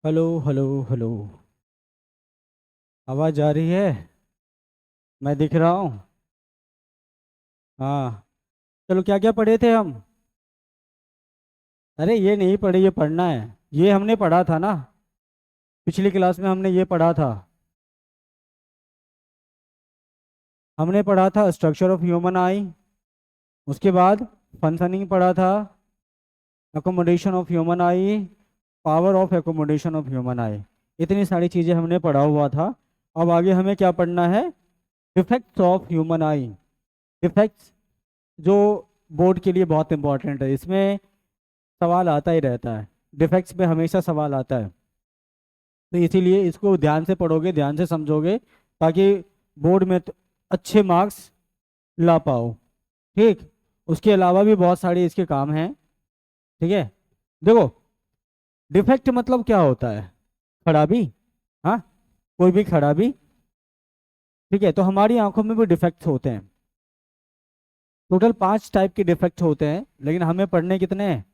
Hello hello hello. आवाज़ आ रही है? मैं दिख रहा हूँ। हाँ। चलो, क्या क्या पढ़े थे हम? अरे ये नहीं पढ़े, ये पढ़ना है। ये हमने पढ़ा था ना, पिछली क्लास में हमने ये पढ़ा था। हमने पढ़ा था स्ट्रक्चर ऑफ ह्यूमन आई। उसके बाद फंक्शनिंग पढ़ा था, accommodation of human I, power of accommodation of human आई। इतनी सारी चीज़ें हमने पढ़ा हुआ था। अब आगे हमें क्या पढ़ना है? Defects of human I. Defects जो बोर्ड के लिए बहुत इंपॉर्टेंट है, इसमें सवाल आता ही रहता है। डिफेक्ट्स में हमेशा सवाल आता है। तो इसीलिए इसको ध्यान से पढ़ोगे, ध्यान से समझोगे, ताकि बोर्ड में अच्छे मार्क्स ला पाओ। ठीक। उसके अलावा भी बहुत सारे इसके काम हैं। ठीक है। देखो, डिफेक्ट मतलब क्या होता है? खराबी। हाँ, कोई भी खराबी। ठीक है, तो हमारी आंखों में भी डिफेक्ट्स होते हैं। टोटल 5 टाइप के डिफेक्ट होते हैं, लेकिन हमें पढ़ने कितने हैं?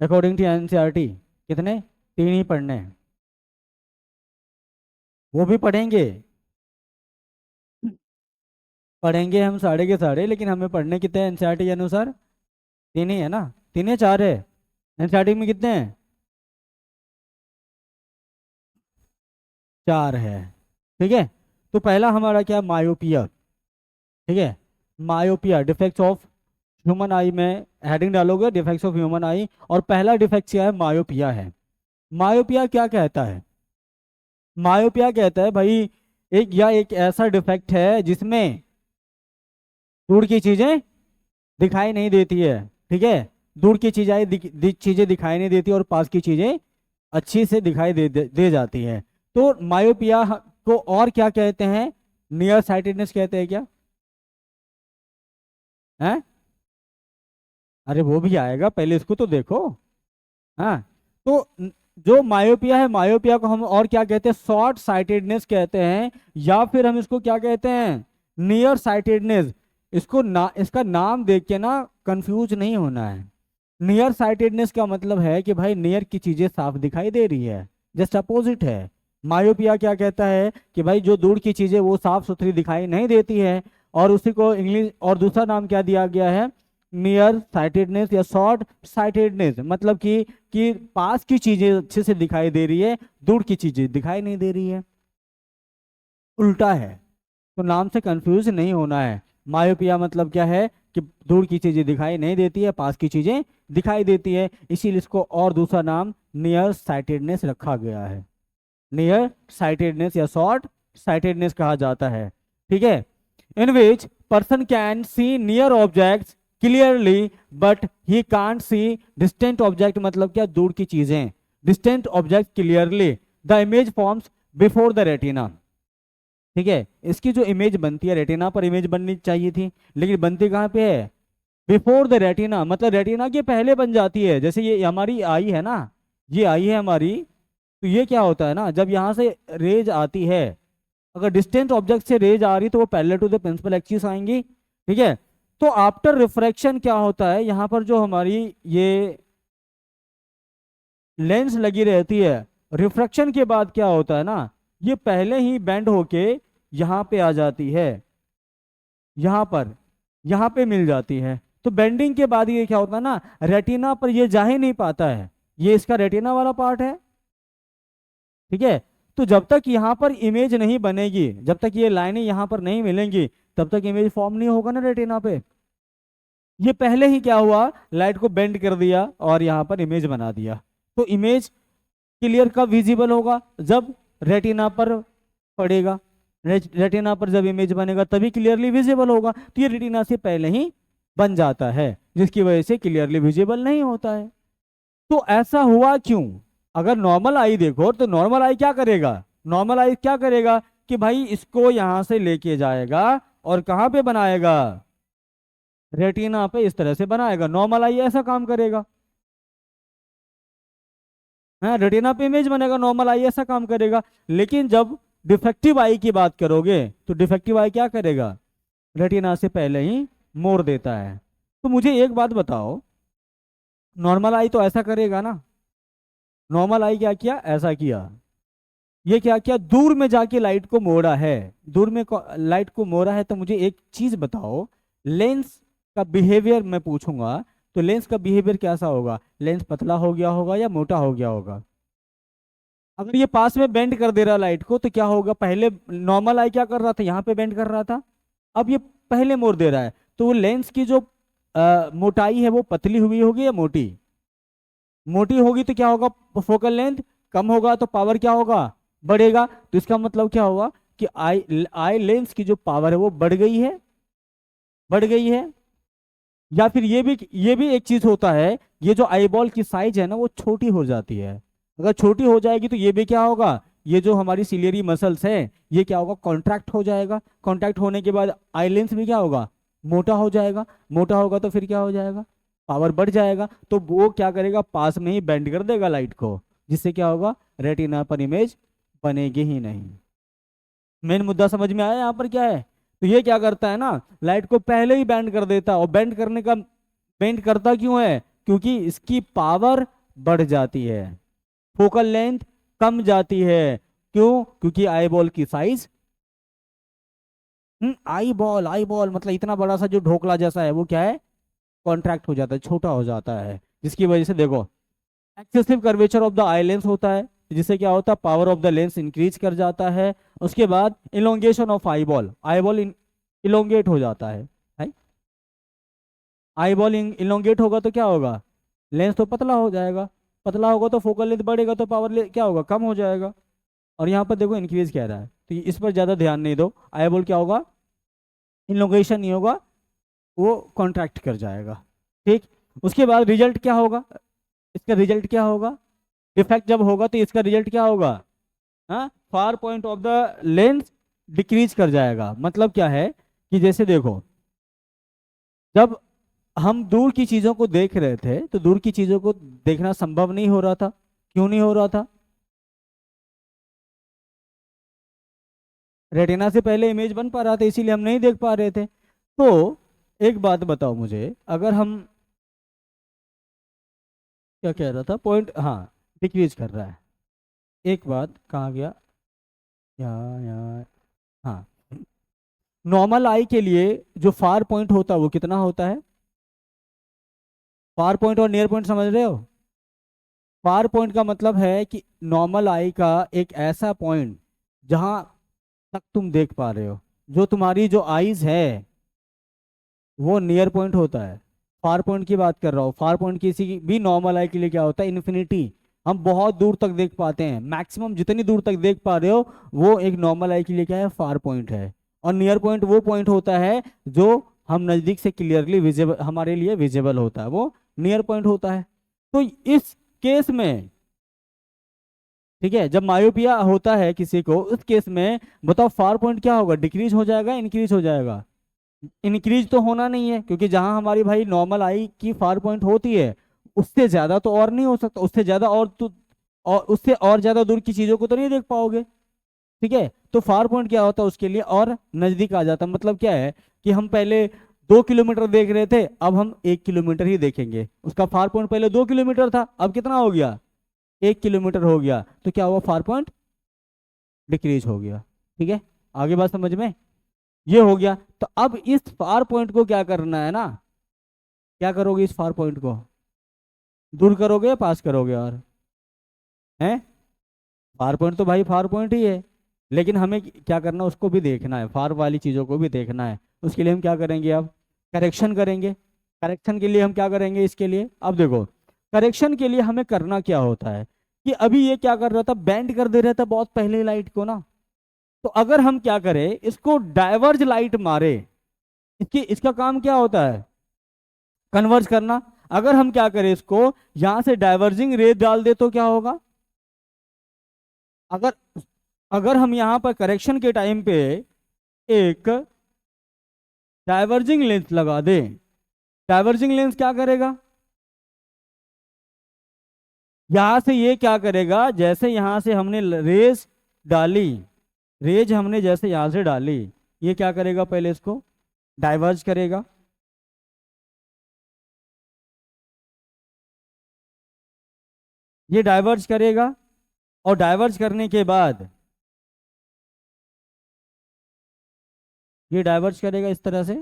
अकॉर्डिंग टू एनसीईआरटी कितने? 3 ही पढ़ने हैं। वो भी पढ़ेंगे। पढ़ेंगे हम सारे के सारे, लेकिन हमें पढ़ने कितने हैं एनसीईआरटी के अनुसार? 3 ही है ना? 3 या 4 है? एनसीईआरटी में कितने हैं? 4 है। ठीक है। तो पहला हमारा क्या? मायोपिया। ठीक है। मायोपिया, डिफेक्ट्स ऑफ ह्यूमन आई में हेडिंग डालोगे, डिफेक्ट्स ऑफ ह्यूमन आई, और पहला डिफेक्ट क्या है? मायोपिया है। मायोपिया क्या कहता है? मायोपिया कहता है भाई, एक ऐसा डिफेक्ट है जिसमें दूर की चीजें दिखाई नहीं देती है। ठीक है। दूर की चीजें दिखाई नहीं देती, और पास की चीजें अच्छी से दिखाई दे जाती है। तो मायोपिया को और क्या कहते हैं? नियर साइटेडनेस कहते हैं क्या? हैं? अरे वो भी आएगा, पहले इसको तो देखो। हाँ। तो जो मायोपिया है, मायोपिया को हम और क्या कहते हैं? शॉर्ट साइटेडनेस कहते हैं, या फिर हम इसको क्या कहते हैं? Near sightedness. इसका नाम देख के ना कंफ्यूज नहीं होना है। नियर साइटेडनेस का मतलब है कि भाई नियर की चीजें साफ दिखाई दे रही है। जस्ट अपोजिट है। मायोपिया क्या कहता है कि भाई जो दूर की चीजें वो साफ सुथरी दिखाई नहीं देती है। और उसी को इंग्लिश और दूसरा नाम क्या दिया गया है? नियर साइटेडनेस या शॉर्ट साइटेडनेस, मतलब कि पास की चीजें अच्छे से दिखाई दे रही है, दूर की चीजें दिखाई नहीं दे रही है। उल्टा है। तो नाम से कंफ्यूज नहीं होना है। मायोपिया मतलब क्या है? कि दूर की चीजें दिखाई नहीं देती है, पास की चीजें दिखाई देती है, इसीलिए इसको और दूसरा नाम नियर साइटेडनेस रखा गया है। नियर साइटेडनेस या शॉर्ट साइटेडनेस कहा जाता है। ठीक है। In which person can see near objects clearly, but he can't see distant object, मतलब क्या? दूर की चीजें, distant object clearly. The image forms before the retina. ठीक है। इसकी जो इमेज बनती है, रेटिना पर इमेज बननी चाहिए थी, लेकिन बनती कहाँ पे है? बिफोर द रेटिना, मतलब रेटिना के पहले बन जाती है। जैसे ये हमारी आई है ना, ये आई है हमारी। तो ये क्या होता है ना, जब यहाँ से रेज आती है, अगर डिस्टेंट ऑब्जेक्ट से रेज आ रही तो वो parallel to the principal axis आएंगी। ठीक है। तो आफ्टर रिफ्रैक्शन क्या होता है, यहाँ पर जो हमारी ये लेंस लगी रहती है, रिफ्रैक्शन के बाद क्या होता है ना, ये पहले ही बेंड होके यहाँ पे आ जाती है। यहाँ पर, यहाँ पे मिल जाती है। तो बेंडिंग के बाद ये क्या होता है ना, रेटिना पर ये जा ही नहीं पाता है। ये इसका रेटिना वाला पार्ट है। ठीक है। तो जब तक यहाँ पर इमेज नहीं बनेगी, जब तक ये लाइनें यहाँ पर नहीं मिलेंगी, तब तक इमेज फॉर्म नहीं होगा ना रेटिना पे। ये पहले ही क्या हुआ, लाइट को बेंड कर दिया और यहाँ पर इमेज बना दिया। तो इमेज क्लियर कब विजिबल होगा? जब रेटिना पर पड़ेगा। रेटिना पर जब इमेज बनेगा तभी क्लियरली विजिबल होगा। तो ये रेटिना से पहले ही बन जाता है, जिसकी वजह से क्लियरली विजिबल नहीं होता है। तो ऐसा हुआ क्यों? अगर नॉर्मल आई देखो, तो नॉर्मल आई क्या करेगा? नॉर्मल आई क्या करेगा कि भाई इसको यहां से लेके जाएगा और कहाँ पे बनाएगा? रेटिना पे इस तरह से बनाएगा। नॉर्मल आई ऐसा काम करेगा। हाँ, रेटिना पे इमेज बनेगा, नॉर्मल आई ऐसा काम करेगा। लेकिन जब डिफेक्टिव आई की बात करोगे, तो डिफेक्टिव आई क्या करेगा? रेटिना से पहले ही मोड़ देता है। तो मुझे एक बात बताओ, नॉर्मल आई तो ऐसा करेगा ना, नॉर्मल आई क्या किया, ऐसा किया, ये क्या किया, दूर में जाके लाइट को मोड़ा है, दूर में लाइट को मोड़ा है। तो मुझे एक चीज बताओ, लेंस का बिहेवियर मैं पूछूंगा, तो लेंस का बिहेवियर कैसा होगा, लेंस पतला हो गया होगा या मोटा हो गया होगा। अगर ये पास में बेंड कर दे रहा लाइट को तो क्या होगा, पहले नॉर्मल आई क्या कर रहा था, यहाँ पे बेंड कर रहा था, अब ये पहले मोड़ दे रहा है, तो वो लेंस की जो मोटाई है वो पतली हुई होगी या मोटी, मोटी होगी तो क्या होगा, फोकल लेंथ कम होगा तो पावर क्या होगा, बढ़ेगा। तो इसका मतलब क्या हुआ कि आई आई लेंस की जो पावर है वो बढ़ गई है, बढ़ गई है। या फिर ये भी एक चीज होता है, ये जो आई बॉल की साइज है ना वो छोटी हो जाती है, अगर छोटी हो जाएगी तो ये भी क्या होगा, ये जो हमारी सिलियरी मसल्स है ये क्या होगा, कॉन्ट्रैक्ट हो जाएगा, कॉन्ट्रैक्ट होने के बाद आई लेंस भी क्या होगा, मोटा हो जाएगा, मोटा होगा तो फिर क्या हो जाएगा, पावर बढ़ जाएगा, तो वो क्या करेगा, पास में ही बेंड कर देगा लाइट को, जिससे क्या होगा, रेटिना पर इमेज बनेगी ही नहीं। मेन मुद्दा समझ में आया यहाँ पर क्या है। तो ये क्या करता है ना, लाइट को पहले ही बैंड कर देता है, और बैंड करने का, बैंड करता क्यों है, क्योंकि इसकी पावर बढ़ जाती है, फोकल लेंथ कम जाती है। क्यों, क्योंकि आई बॉल की साइज, आई बॉल मतलब इतना बड़ा सा जो ढोकला जैसा है वो क्या है, कॉन्ट्रैक्ट हो जाता है, छोटा हो जाता है, जिसकी वजह से देखो excessive curvature of the eye lens होता है, जिससे क्या होता है, power of the lens increase कर जाता है। उसके बाद elongation of eye ball elongate हो जाता है, आई बॉल इलोंगेट होगा तो क्या होगा, लेंस तो पतला हो जाएगा, पतला होगा तो फोकल लेंथ बढ़ेगा तो क्या होगा, कम हो जाएगा। और यहाँ पर देखो इंक्रीज कह रहा है, तो इस पर ज्यादा ध्यान नहीं दो, आई बॉल क्या होगा, इलोंगेशन नहीं होगा, वो कॉन्ट्रैक्ट कर जाएगा। ठीक, उसके बाद रिजल्ट क्या होगा, इसका रिजल्ट क्या होगा, डिफेक्ट जब होगा तो इसका रिजल्ट क्या होगा, हाँ, far point of the lens decrease कर जाएगा। मतलब क्या है कि जैसे देखो, जब हम दूर की चीजों को देख रहे थे तो दूर की चीजों को देखना संभव नहीं हो रहा था, क्यों नहीं हो रहा था, रेटिना से पहले इमेज बन पा रहा था इसीलिए हम नहीं देख पा रहे थे। तो एक बात बताओ मुझे, अगर हम, क्या कह रहा था पॉइंट, हाँ, डिक्रीज कर रहा है, एक बात कहाँ गया, यहाँ, हाँ, नॉर्मल आई के लिए जो फार पॉइंट होता है वो कितना होता है, फार पॉइंट और नियर पॉइंट समझ रहे हो, फार पॉइंट का मतलब है कि नॉर्मल आई का एक ऐसा पॉइंट जहां तक तुम देख पा रहे हो, जो तुम्हारी जो आईज है वो नियर पॉइंट होता है। फार पॉइंट की बात कर रहा हूँ, फार पॉइंट किसी की भी नॉर्मल आई के लिए क्या होता है, इन्फिनिटी, हम बहुत दूर तक देख पाते हैं, मैक्सिमम जितनी दूर तक देख पा रहे हो वो एक नॉर्मल आई के लिए क्या है, फार पॉइंट है। और नियर पॉइंट वो पॉइंट होता है जो हम नज़दीक से क्लियरली विजिबल, हमारे लिए विजिबल होता है, वो नियर पॉइंट होता है। तो इस केस में, ठीक है, जब मायोपिया होता है किसी को, उस केस में बताओ फार पॉइंट क्या होगा, डिक्रीज हो जाएगा, इंक्रीज हो जाएगा, इंक्रीज तो होना नहीं है, क्योंकि जहां हमारी भाई नॉर्मल आई की फार पॉइंट होती है उससे ज्यादा तो और नहीं हो सकता, उससे ज्यादा और तो, और उससे और ज्यादा दूर की चीजों को तो नहीं देख पाओगे। ठीक है, तो फार पॉइंट क्या होता है उसके लिए, और नजदीक आ जाता है। मतलब क्या है कि हम पहले 2 किलोमीटर देख रहे थे, अब हम 1 किलोमीटर ही देखेंगे, उसका फार पॉइंट पहले 2 किलोमीटर था, अब कितना हो गया, 1 किलोमीटर हो गया, तो क्या हुआ, फार पॉइंट डिक्रीज हो गया। ठीक है, आगे बात समझ में, ये हो गया। तो अब इस फार पॉइंट को क्या करना है ना, क्या करोगे, इस फार पॉइंट को दूर करोगे या पास करोगे, और हैं, फार पॉइंट तो भाई फार पॉइंट ही है, लेकिन हमें क्या करना, उसको भी देखना है, फार वाली चीज़ों को भी देखना है। उसके लिए हम क्या करेंगे, अब करेक्शन करेंगे। करेक्शन के लिए हम क्या करेंगे, इसके लिए अब देखो, करेक्शन के लिए हमें करना क्या होता है कि अभी ये क्या कर रहा था, बैंड कर दे रहा था बहुत पहले लाइट को ना, तो अगर हम क्या करें, इसको डाइवर्ज लाइट मारे, इसका काम क्या होता है, कन्वर्ज करना। अगर हम क्या करें, इसको यहां से डाइवर्जिंग रे डाल दे तो क्या होगा, अगर अगर हम यहां पर करेक्शन के टाइम पे एक डाइवर्जिंग लेंस लगा दें, डाइवर्जिंग लेंस क्या करेगा, यहां से ये क्या करेगा, जैसे यहां से हमने रेज डाली, रेज हमने जैसे यहां से डाली, ये क्या करेगा, पहले इसको डाइवर्ज करेगा, ये डाइवर्ज करेगा, और डाइवर्ज करने के बाद ये डाइवर्ज करेगा इस तरह से।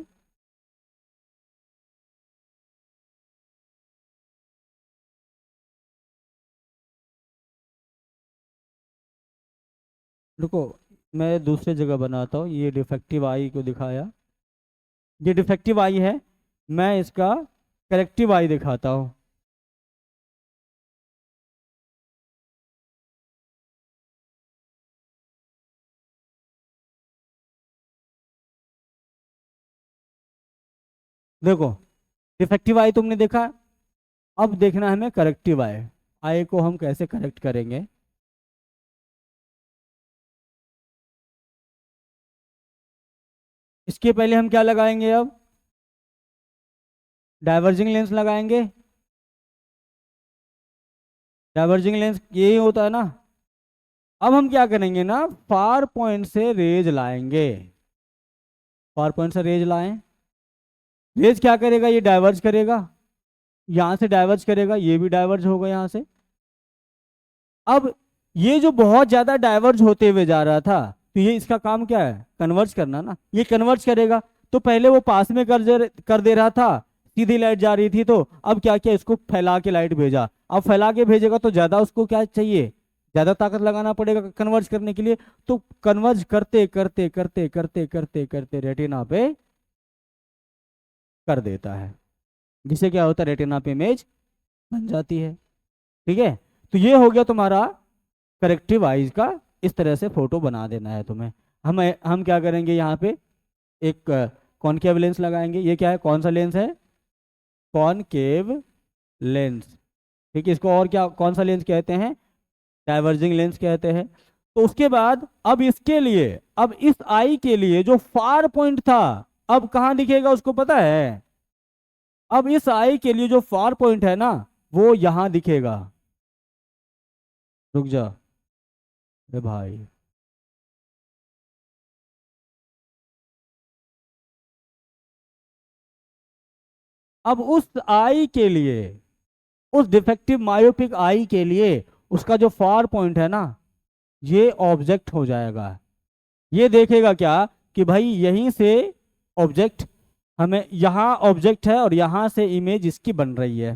रुको, मैं दूसरे जगह बनाता हूँ, ये डिफेक्टिव आई को दिखाया, ये डिफेक्टिव आई है, मैं इसका करेक्टिव आई दिखाता हूँ। देखो, डिफेक्टिव आई तुमने देखा, अब देखना है हमें करेक्टिव आई। आई को हम कैसे करेक्ट करेंगे? इसके पहले हम क्या लगाएंगे? अब डाइवर्जिंग लेंस लगाएंगे। डाइवर्जिंग लेंस यही होता है ना। अब हम क्या करेंगे ना, फार पॉइंट से रेज लाएंगे। फार पॉइंट से रेज लाएं, रेज क्या करेगा, ये डाइवर्ज करेगा, यहां से डाइवर्ज करेगा, ये भी डाइवर्ज होगा यहां से। अब ये जो बहुत ज्यादा डाइवर्ज होते हुए जा रहा था, तो ये इसका काम क्या है, कन्वर्ज करना ना, ये कन्वर्ज करेगा। तो पहले वो पास में कर दे रहा था, सीधी लाइट जा रही थी, तो अब क्या किया, इसको फैला के लाइट भेजा। अब फैला के भेजेगा तो ज्यादा उसको क्या चाहिए, ज्यादा ताकत लगाना पड़ेगा कन्वर्ज करने के लिए। तो कन्वर्ज करते करते करते करते करते करते रेटिना पे कर देता है, जिससे क्या होता है, रेटिना पे इमेज बन जाती है। ठीक है, तो ये हो गया तुम्हारा करेक्टिव आइज का, इस तरह से फोटो बना देना है तुम्हें। हम क्या करेंगे, यहाँ पे एक कॉनकेव लेंस लगाएंगे। ये क्या है, कौन सा लेंस है, कॉनकेव लेंस। ठीक है, इसको और क्या, कौन सा लेंस कहते हैं, डाइवर्जिंग लेंस कहते हैं। तो उसके बाद अब इसके लिए, अब इस आई के लिए जो फार पॉइंट था, अब कहाँ दिखेगा उसको पता है? अब इस आई के लिए जो फार पॉइंट है ना, वो यहां दिखेगा। रुक जा, अरे भाई, अब उस आई के लिए, उस डिफेक्टिव मायोपिक आई के लिए, उसका जो फार पॉइंट है ना, ये ऑब्जेक्ट हो जाएगा। ये देखेगा क्या, कि भाई यहीं से ऑब्जेक्ट, हमें यहाँ ऑब्जेक्ट है और यहाँ से इमेज इसकी बन रही है।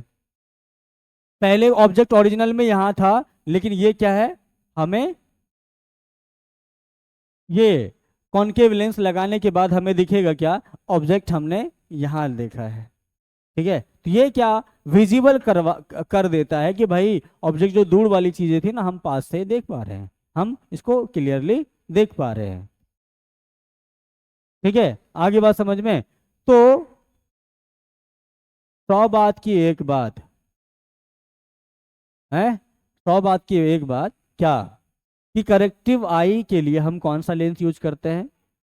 पहले ऑब्जेक्ट ओरिजिनल में यहाँ था, लेकिन ये क्या है, हमें ये कॉनकेव लेंस लगाने के बाद हमें दिखेगा क्या, ऑब्जेक्ट हमने यहाँ देखा है। ठीक है, तो ये क्या, विजिबल कर देता है कि भाई ऑब्जेक्ट, जो दूर वाली चीजें थी ना, हम पास से देख पा रहे हैं, हम इसको क्लियरली देख पा रहे हैं। ठीक है, आगे बात समझ में। तो 100 बात की एक बात है, 100 बात की एक बात क्या, कि करेक्टिव आई के लिए हम कौन सा लेंस यूज करते हैं,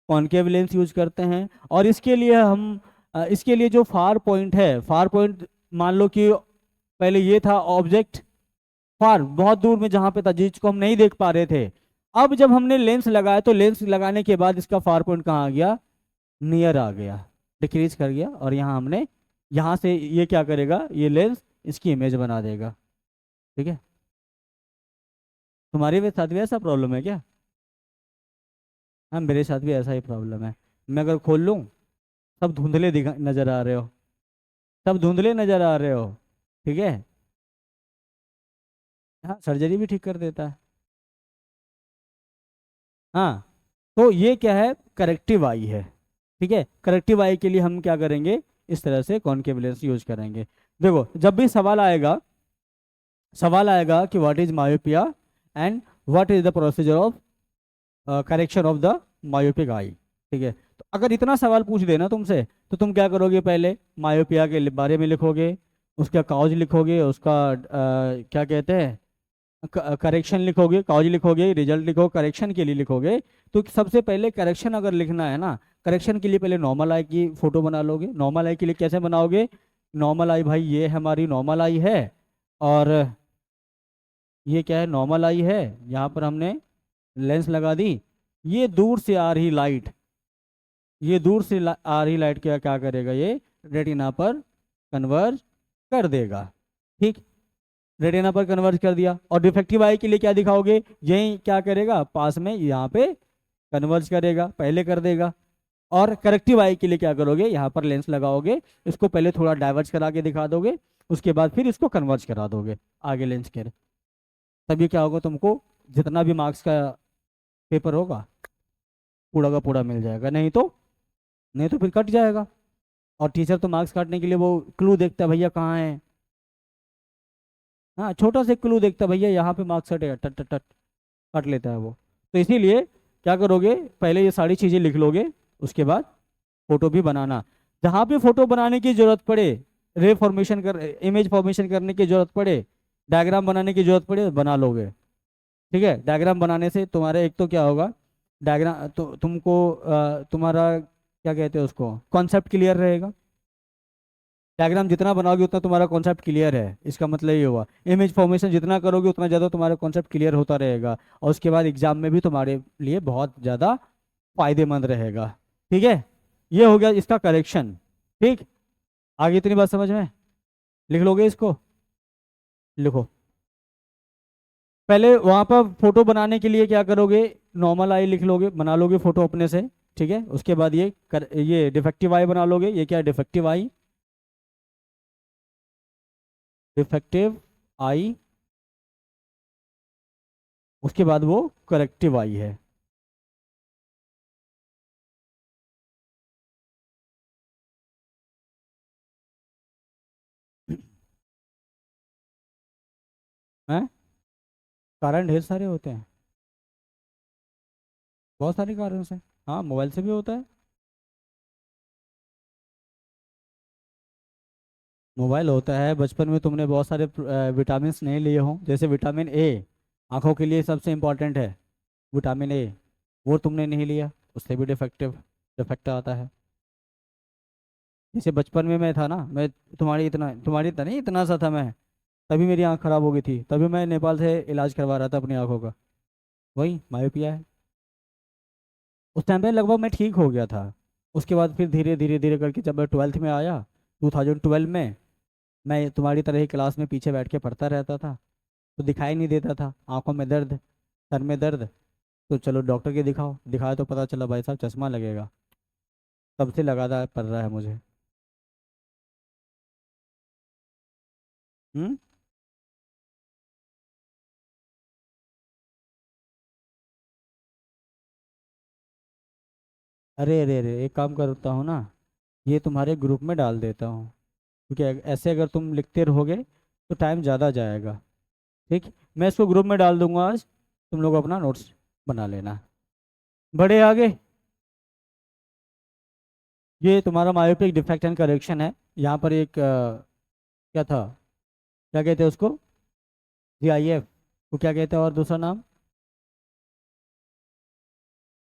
कॉनकेव लेंस यूज करते हैं। और इसके लिए हम इसके लिए जो फार पॉइंट है, फार पॉइंट, मान लो कि पहले ये था ऑब्जेक्ट, फार बहुत दूर में जहां पे था, जिसको हम नहीं देख पा रहे थे। अब जब हमने लेंस लगाया, तो लेंस लगाने के बाद इसका फार पॉइंट कहाँ आ गया, नियर आ गया, डिक्रीज कर गया, और यहाँ हमने, यहाँ से ये क्या करेगा, ये लेंस इसकी इमेज बना देगा। ठीक है, तुम्हारे भी साथ भी ऐसा प्रॉब्लम है क्या? हाँ, मेरे साथ भी ऐसा ही प्रॉब्लम है। मैं अगर खोल लूँ, सब धुंधले दिखा नजर आ रहे हो, सब धुंधले नजर आ रहे हो। ठीक है, हाँ, सर्जरी भी ठीक कर देता है। हाँ, तो ये क्या है, करेक्टिव आई है। ठीक है, करेक्टिव आई के लिए हम क्या करेंगे, इस तरह से कॉनकेव लेंस यूज करेंगे। देखो, जब भी सवाल आएगा, सवाल आएगा कि what is myopia and what is the procedure of correction of the myopic eye. ठीक है, तो अगर इतना सवाल पूछ देना तुमसे, तो तुम क्या करोगे, पहले मायोपिया के बारे में लिखोगे, उसका काउज लिखोगे, उसका क्या कहते हैं, करेक्शन लिखोगे, काउज लिखोगे, रिजल्ट लिखो, करेक्शन के लिए लिखोगे। तो सबसे पहले करेक्शन अगर लिखना है ना, करेक्शन के लिए पहले नॉर्मल आई की फोटो बना लोगे। नॉर्मल आई के लिए कैसे बनाओगे, नॉर्मल आई, भाई ये हमारी नॉर्मल आई है, और ये क्या है, नॉर्मल आई है, यहाँ पर हमने लेंस लगा दी। ये दूर से आ रही लाइट, ये दूर से आ रही लाइट क्या क्या करेगा, ये रेटिना पर कन्वर्ज कर देगा। ठीक, रेटिना पर कन्वर्ज कर दिया। और डिफेक्टिव आई के लिए क्या दिखाओगे, यही क्या करेगा, पास में यहाँ पे कन्वर्ज करेगा, पहले कर देगा। और करेक्टिव आई के लिए क्या करोगे, यहाँ पर लेंस लगाओगे, इसको पहले थोड़ा डाइवर्ज करा के दिखा दोगे, उसके बाद फिर इसको कन्वर्ज करा दोगे आगे लेंस के। तब ये क्या होगा, तुमको जितना भी मार्क्स का पेपर होगा पूरा का पूरा मिल जाएगा, नहीं तो फिर कट जाएगा। और टीचर तो मार्क्स काटने के लिए वो क्लू देखता है, भैया कहाँ है। हाँ, छोटा सा क्लू देखता है, भैया यहाँ पे मार्क्स कटेगा, टट टट टट काट लेता है वो। तो इसीलिए क्या करोगे, पहले ये सारी चीज़ें लिख लोगे, उसके बाद फोटो भी बनाना। जहाँ पे फोटो बनाने की जरूरत पड़े, रे फॉर्मेशन कर इमेज फॉर्मेशन करने की जरूरत पड़े, डायग्राम बनाने की जरूरत पड़े, बना लोगे। ठीक है, डायग्राम बनाने से तुम्हारे एक तो क्या होगा, डायग्राम तो तुमको तुम्हारा क्या कहते हैं उसको, कॉन्सेप्ट क्लियर रहेगा। डायग्राम जितना बनाओगे उतना तुम्हारा कॉन्सेप्ट क्लियर है, इसका मतलब ये हुआ। इमेज फॉर्मेशन जितना करोगे उतना ज़्यादा तुम्हारा कॉन्सेप्ट क्लियर होता रहेगा, और उसके बाद एग्जाम में भी तुम्हारे लिए बहुत ज़्यादा फायदेमंद रहेगा। ठीक है, ये हो गया इसका करेक्शन। ठीक, आगे इतनी बात समझ में, लिख लोगे इसको, लिखो। पहले वहां पर फोटो बनाने के लिए क्या करोगे, नॉर्मल आई लिख लोगे, बना लोगे फोटो अपने से। ठीक है, उसके बाद ये डिफेक्टिव आई बना लोगे। ये क्या है, डिफेक्टिव आई, डिफेक्टिव आई। उसके बाद वो करेक्टिव आई है। हैं, कारण ढेर सारे होते हैं, बहुत सारे कारण से। हाँ, मोबाइल से भी होता है। मोबाइल होता है, बचपन में तुमने बहुत सारे विटामिन नहीं लिए हो, जैसे विटामिन ए, आंखों के लिए सबसे इम्पोर्टेंट है विटामिन ए, वो तुमने नहीं लिया, उससे भी डिफेक्ट आता है। जैसे बचपन में मैं था ना, मैं तुम्हारी तरह नहीं, इतना सा था मैं, तभी मेरी आंख खराब हो गई थी, तभी मैं नेपाल से इलाज करवा रहा था अपनी आंखों का। वही मायोपिया है। उस टाइम पे लगभग मैं ठीक हो गया था। उसके बाद फिर धीरे धीरे धीरे करके जब मैं 12th में आया, 2012 में, मैं तुम्हारी तरह ही क्लास में पीछे बैठ के पढ़ता रहता था, तो दिखाई नहीं देता था, आंखों में दर्द, सर में दर्द। तो चलो डॉक्टर के दिखाओ, दिखाया तो पता चला भाई साहब चश्मा लगेगा। तब से लगातार पड़ रहा है मुझे। हम्म। अरे अरे अरे, एक काम करता हूँ ना, ये तुम्हारे ग्रुप में डाल देता हूँ, क्योंकि ऐसे अगर तुम लिखते रहोगे तो टाइम ज़्यादा जाएगा। ठीक, मैं इसको ग्रुप में डाल दूंगा आज, तुम लोग अपना नोट्स बना लेना। बड़े आगे, ये तुम्हारा मायोपिक डिफेक्ट एंड करेक्शन है। यहाँ पर एक क्या था, क्या कहते हैं उसको, GIF, वो क्या कहते हैं और दूसरा नाम,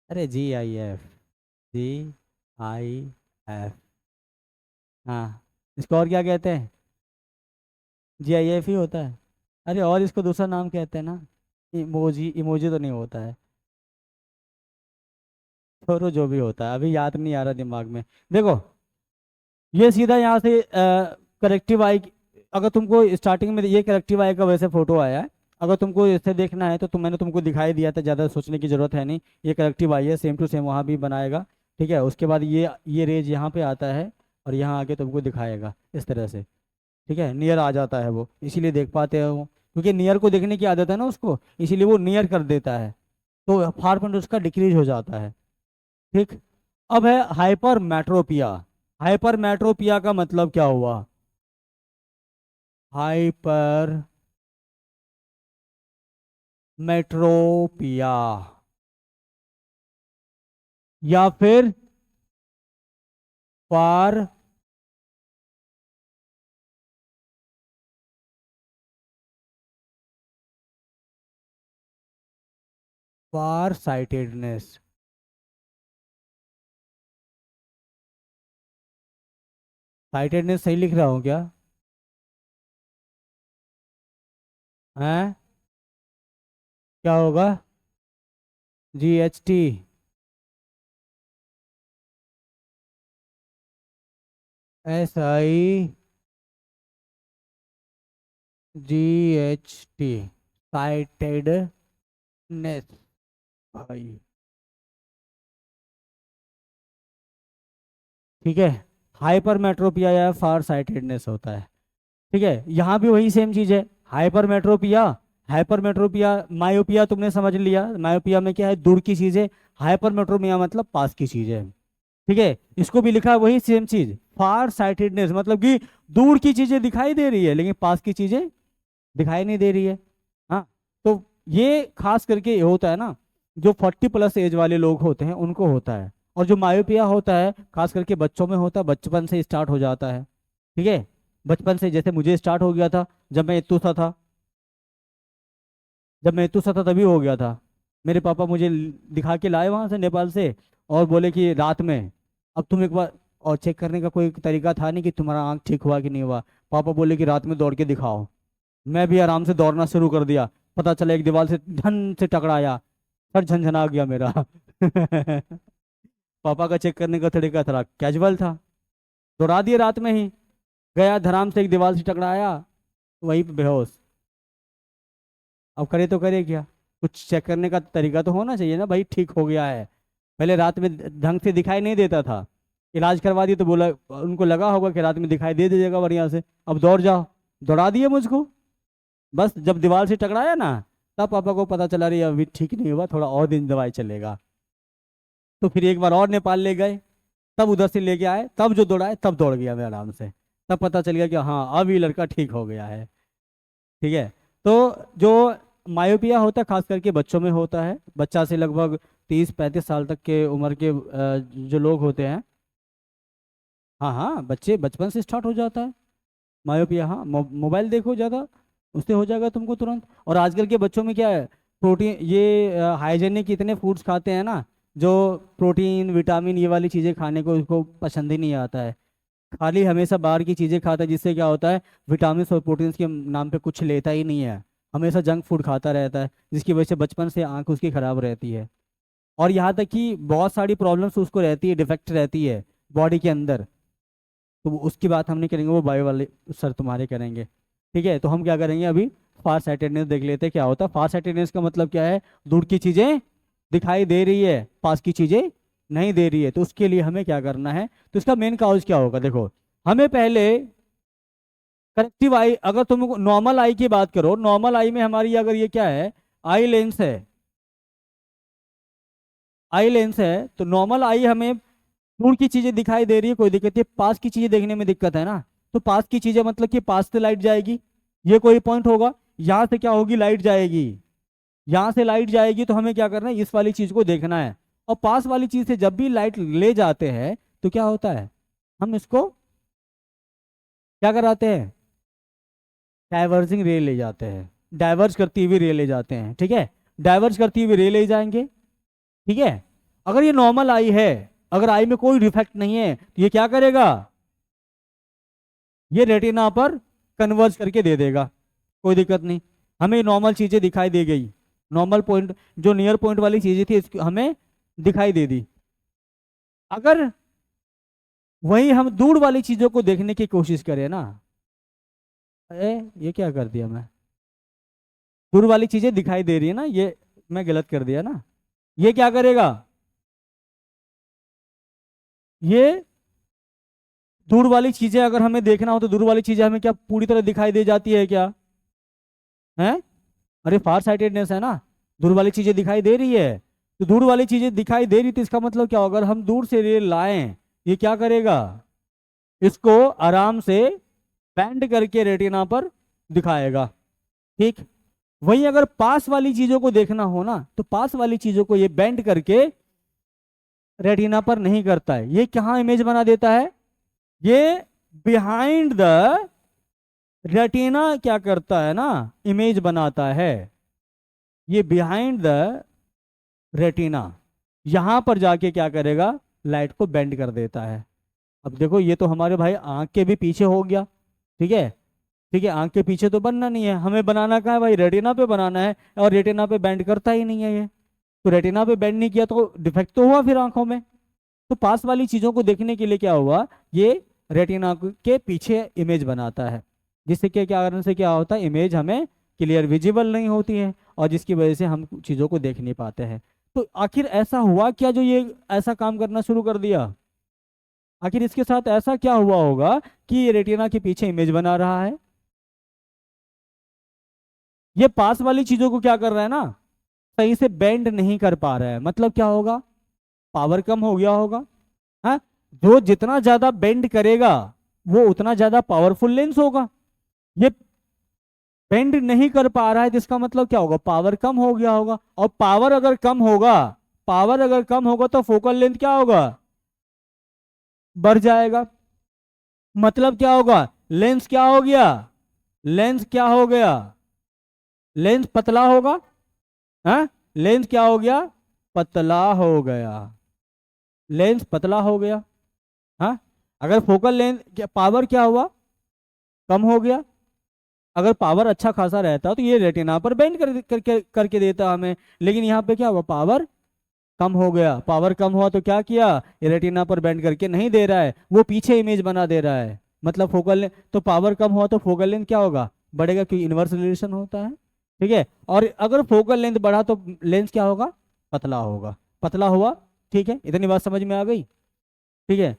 अरे GIF, GIF, हाँ, इसको और क्या कहते हैं, GIF ही होता है। अरे और इसको दूसरा नाम कहते हैं ना, इमोजी, इमोजी तो नहीं होता है। छोड़ो, जो भी होता है, अभी याद नहीं आ रहा दिमाग में। देखो, ये सीधा यहाँ से करेक्टिव आई, अगर तुमको स्टार्टिंग में ये करेक्टिव आई का वैसे फोटो आया है, अगर तुमको इससे देखना है तो मैंने तुमको दिखाई दिया था, ज़्यादा सोचने की जरूरत है नहीं। ये करेक्टिव आई है, सेम टू सेम वहाँ भी बनाएगा। ठीक है, उसके बाद ये रेज यहाँ पे आता है, और यहाँ आके तुमको दिखाएगा इस तरह से। ठीक है, नियर आ जाता है वो, इसीलिए देख पाते हो, क्योंकि नियर को देखने की आदत है ना उसको, इसीलिए वो नियर कर देता है, तो फार पॉइंट उसका डिक्रीज हो जाता है। ठीक, अब है हाइपर मेट्रोपिया। हाइपर मेट्रोपिया का मतलब क्या हुआ, हाइपर मेट्रोपिया, या फिर फार फार साइटेडनेस। साइटेडनेस सही लिख रहा हूँ क्या, हैं, क्या होगा, GHT, SI GHT साइटेडनेस भाई, ठीक है। हाइपरमेट्रोपिया या फार साइटेडनेस होता है, ठीक है। यहाँ भी वही सेम चीज है, हाइपरमेट्रोपिया, हाइपरमेट्रोपिया। मायोपिया तुमने समझ लिया, मायोपिया में क्या है, दूर की चीजें। हाइपरमेट्रोपिया मतलब पास की चीजें, ठीक है। इसको भी लिखा है वही सेम चीज, फार साइटेडनेस मतलब कि दूर की चीजें दिखाई दे रही है लेकिन पास की चीजें दिखाई नहीं दे रही है। हाँ, तो ये खास करके ये होता है ना, जो 40+ एज वाले लोग होते हैं उनको होता है। और जो मायोपिया होता है खास करके बच्चों में होता है, बचपन से स्टार्ट हो जाता है, ठीक है। बचपन से, जैसे मुझे स्टार्ट हो गया था जब मैं इतू सा था, जब मैं इतू सा था तभी हो गया था। मेरे पापा मुझे दिखा के लाए वहां से, नेपाल से, और बोले कि रात में, अब तुम एक बार, और चेक करने का कोई तरीका था नहीं कि तुम्हारा आंख ठीक हुआ कि नहीं हुआ। पापा बोले कि रात में दौड़ के दिखाओ। मैं भी आराम से दौड़ना शुरू कर दिया, पता चला एक दीवार से धन से टकराया, सर झंझना गया मेरा। पापा का चेक करने का तरीका थोड़ा कैजुअल था, दौड़ा दिए रात में ही, गया धराम से एक दीवार से टकराया, वहीं पे बेहोश। अब करे तो करे क्या, कुछ चेक करने का तरीका तो होना चाहिए ना भाई, ठीक हो गया है। पहले रात में ढंग से दिखाई नहीं देता था, इलाज करवा दिए तो बोला, उनको लगा होगा कि रात में दिखाई दे दीजिएगा बढ़िया से, अब दौड़ जाओ। दौड़ा दिए मुझको, बस जब दीवार से टकराया ना, तब पापा को पता चला रही अभी ठीक नहीं हुआ, थोड़ा और दिन दवाई चलेगा। तो फिर एक बार और नेपाल ले गए, तब उधर से लेके आए, तब जो दौड़ाए तब दौड़ गया मैं आराम से। तब पता चल गया कि हाँ अब ये लड़का ठीक हो गया है, ठीक है। तो जो मायोपिया होता है खास करके बच्चों में होता है, बच्चा से लगभग 30-35 साल तक के उम्र के जो लोग होते हैं। हाँ हाँ, बच्चे बचपन से स्टार्ट हो जाता है मायोपिया। हाँ, मोबाइल देखो ज़्यादा, उससे हो जाएगा तुमको तुरंत। और आजकल के बच्चों में क्या है, प्रोटीन, ये हाइजेनिक इतने फूड्स खाते हैं ना, जो प्रोटीन विटामिन ये वाली चीज़ें खाने को उसको पसंद ही नहीं आता है। खाली हमेशा बाहर की चीज़ें खाता है, जिससे क्या होता है, विटामिन और प्रोटीन्स के नाम पे कुछ लेता ही नहीं है, हमेशा जंक फूड खाता रहता है, जिसकी वजह से बचपन से आंख उसकी खराब रहती है। और यहाँ तक कि बहुत सारी प्रॉब्लम्स उसको रहती है, डिफेक्ट रहती है बॉडी के अंदर। तो उसकी बात हम नहीं करेंगे, वो बायो वाले सर तुम्हारे करेंगे, ठीक है। तो हम क्या करेंगे अभी, फार साइटेडनेस देख लेते हैं क्या होता है। फार साइटेडनेस का मतलब क्या है, दूर की चीजें दिखाई दे रही है, पास की चीजें नहीं दे रही है। तो उसके लिए हमें क्या करना है, तो इसका मेन काउज क्या होगा, देखो। हमें पहले करेक्टिव आई, अगर तुम नॉर्मल आई की बात करो, नॉर्मल आई में हमारी अगर ये क्या है, आई लेंस है, आई लेंस है, तो नॉर्मल आई हमें दूर की चीजें दिखाई दे रही है, कोई दिक्कत नहीं, पास की चीजें देखने में दिक्कत है ना। तो पास की चीजें मतलब कि पास से लाइट जाएगी, ये कोई पॉइंट होगा। यहाँ से क्या होगी, लाइट जाएगी, यहाँ से लाइट जाएगी, तो हमें क्या करना है, इस वाली चीज को देखना है। और पास वाली चीज से जब भी लाइट ले जाते हैं तो क्या होता है, हम इसको क्या कराते हैं, डाइवर्जिंग रे ले जाते हैं, डाइवर्ज करती हुई रे ले जाते हैं, ठीक है। डाइवर्ज करती हुई रे ले जाएंगे, ठीक है। अगर ये नॉर्मल आई है, अगर आई में कोई डिफेक्ट नहीं है, तो ये क्या करेगा, ये रेटिना पर कन्वर्ज करके दे देगा, कोई दिक्कत नहीं। हमें नॉर्मल चीजें दिखाई दे गई, नॉर्मल पॉइंट, जो नियर पॉइंट वाली चीजें थी हमें दिखाई दे दी। अगर वही हम दूर वाली चीजों को देखने की कोशिश करें ना, ये क्या कर दिया मैं, दूर वाली चीजें दिखाई दे रही है ना, ये मैं गलत कर दिया ना। ये क्या करेगा, ये दूर वाली चीजें अगर हमें देखना हो तो दूर वाली चीजें हमें क्या पूरी तरह दिखाई दे जाती है क्या, है, अरे फार साइटेडनेस है ना, दूर वाली चीजें दिखाई दे रही है। तो दूर वाली चीजें दिखाई दे रही, तो इसका मतलब क्या होगा, अगर हम दूर से रे लाएं, ये क्या करेगा, इसको आराम से बैंड करके रेटिना पर दिखाएगा, ठीक। वहीं अगर पास वाली चीजों को देखना हो ना, तो पास वाली चीजों को ये बैंड करके रेटिना पर नहीं करता है, ये कहाँ इमेज बना देता है, ये बिहाइंड द रेटिना क्या करता है ना, इमेज बनाता है, ये बिहाइंड द रेटिना यहां पर जाके क्या करेगा, लाइट को बेंड कर देता है। अब देखो ये तो हमारे भाई आंख के भी पीछे हो गया, ठीक है, ठीक है। आंख के पीछे तो बनना नहीं है, हमें बनाना कहाँ है भाई, रेटिना पे बनाना है, और रेटिना पे बेंड करता ही नहीं है ये। तो रेटिना पे बेंड नहीं किया तो डिफेक्ट तो हुआ फिर आंखों में। तो पास वाली चीजों को देखने के लिए क्या हुआ, ये रेटिना के पीछे इमेज बनाता है, जिससे क्या क्या कारण से क्या होता है, इमेज हमें क्लियर विजिबल नहीं होती है, और जिसकी वजह से हम चीज़ों को देख नहीं पाते हैं। तो आखिर ऐसा हुआ क्या जो ये ऐसा काम करना शुरू कर दिया? आखिर इसके साथ ऐसा क्या हुआ होगा कि ये रेटिना के पीछे इमेज बना रहा है? ये पास वाली चीजों को क्या कर रहा है ना, सही से बेंड नहीं कर पा रहा है। मतलब क्या होगा, पावर कम हो गया होगा। हाँ, जो जितना ज्यादा बेंड करेगा वो उतना ज्यादा पावरफुल लेंस होगा। ये बेंड नहीं कर पा रहा है, जिसका मतलब क्या होगा, पावर कम हो गया होगा। और पावर अगर कम होगा, पावर अगर कम होगा तो फोकल लेंथ क्या होगा, बढ़ जाएगा। मतलब क्या होगा, लेंस क्या हो गया, लेंस क्या हो गया, लेंस पतला होगा। हाँ, लेंस क्या हो गया, पतला हो गया, लेंस पतला हो गया। हाँ, अगर फोकल लेंथ पावर क्या हुआ, कम हो गया। अगर पावर अच्छा खासा रहता तो ये रेटिना पर बेंड करके देता हमें। लेकिन यहाँ पे क्या हुआ, पावर कम हो गया। पावर कम हुआ तो क्या किया, ये रेटिना पर बेंड करके नहीं दे रहा है, वो पीछे इमेज बना दे रहा है। मतलब फोकल लेंथ, तो पावर कम हुआ तो फोकल लेंथ क्या होगा, बढ़ेगा, क्योंकि इनवर्स रिलेशन होता है। ठीक है, और अगर फोकल लेंथ बढ़ा तो लेंस क्या होगा, पतला होगा। पतला हुआ, ठीक है, इतनी बात समझ में आ गई। ठीक है,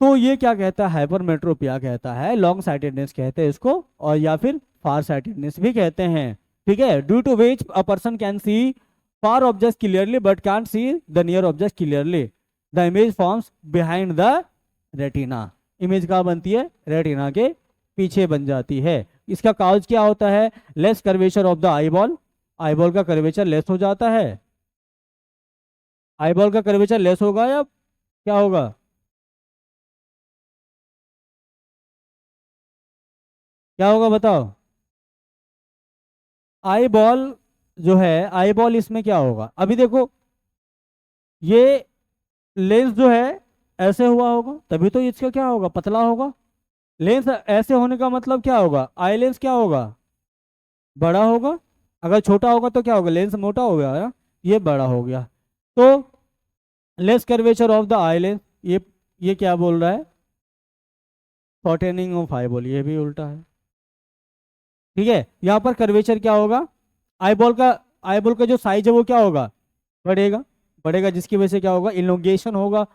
तो ये क्या कहता है, हाइपरमेट्रोपिया कहता है, लॉन्ग साइटेडनेस कहते हैं इसको, और या फिर फार साइटेडनेस भी कहते हैं। ठीक है, due to which a person can see far object clearly but can't see the near object clearly, the image forms behind the retina. Image कहाँ बनती है, रेटिना के पीछे बन जाती है। इसका काज क्या होता है, less curvature of the eyeball, eyeball का कर्वेचर लेस हो जाता है। आईबॉल का कर्वेचर लेस होगा या क्या होगा, क्या होगा बताओ। आई बॉल जो है, आई बॉल इसमें क्या होगा, अभी देखो, ये लेंस जो है ऐसे हुआ होगा, तभी तो इसका क्या होगा, पतला होगा। लेंस ऐसे होने का मतलब क्या होगा, आई लेंस क्या होगा, बड़ा होगा। अगर छोटा होगा तो क्या होगा, लेंस मोटा हो गया है, ये बड़ा हो गया। तो less curvature of the eye lens, ये क्या बोल रहा है, शॉर्टेनिंग ऑफ आई बॉल, ये भी उल्टा है। ठीक है, यहाँ पर कर्वेचर क्या होगा, आईबॉल का, आईबॉल का जो साइज है वो क्या होगा, बढ़ेगा। बढ़ेगा जिसकी वजह से क्या होगा, इलोंगेशन होगा।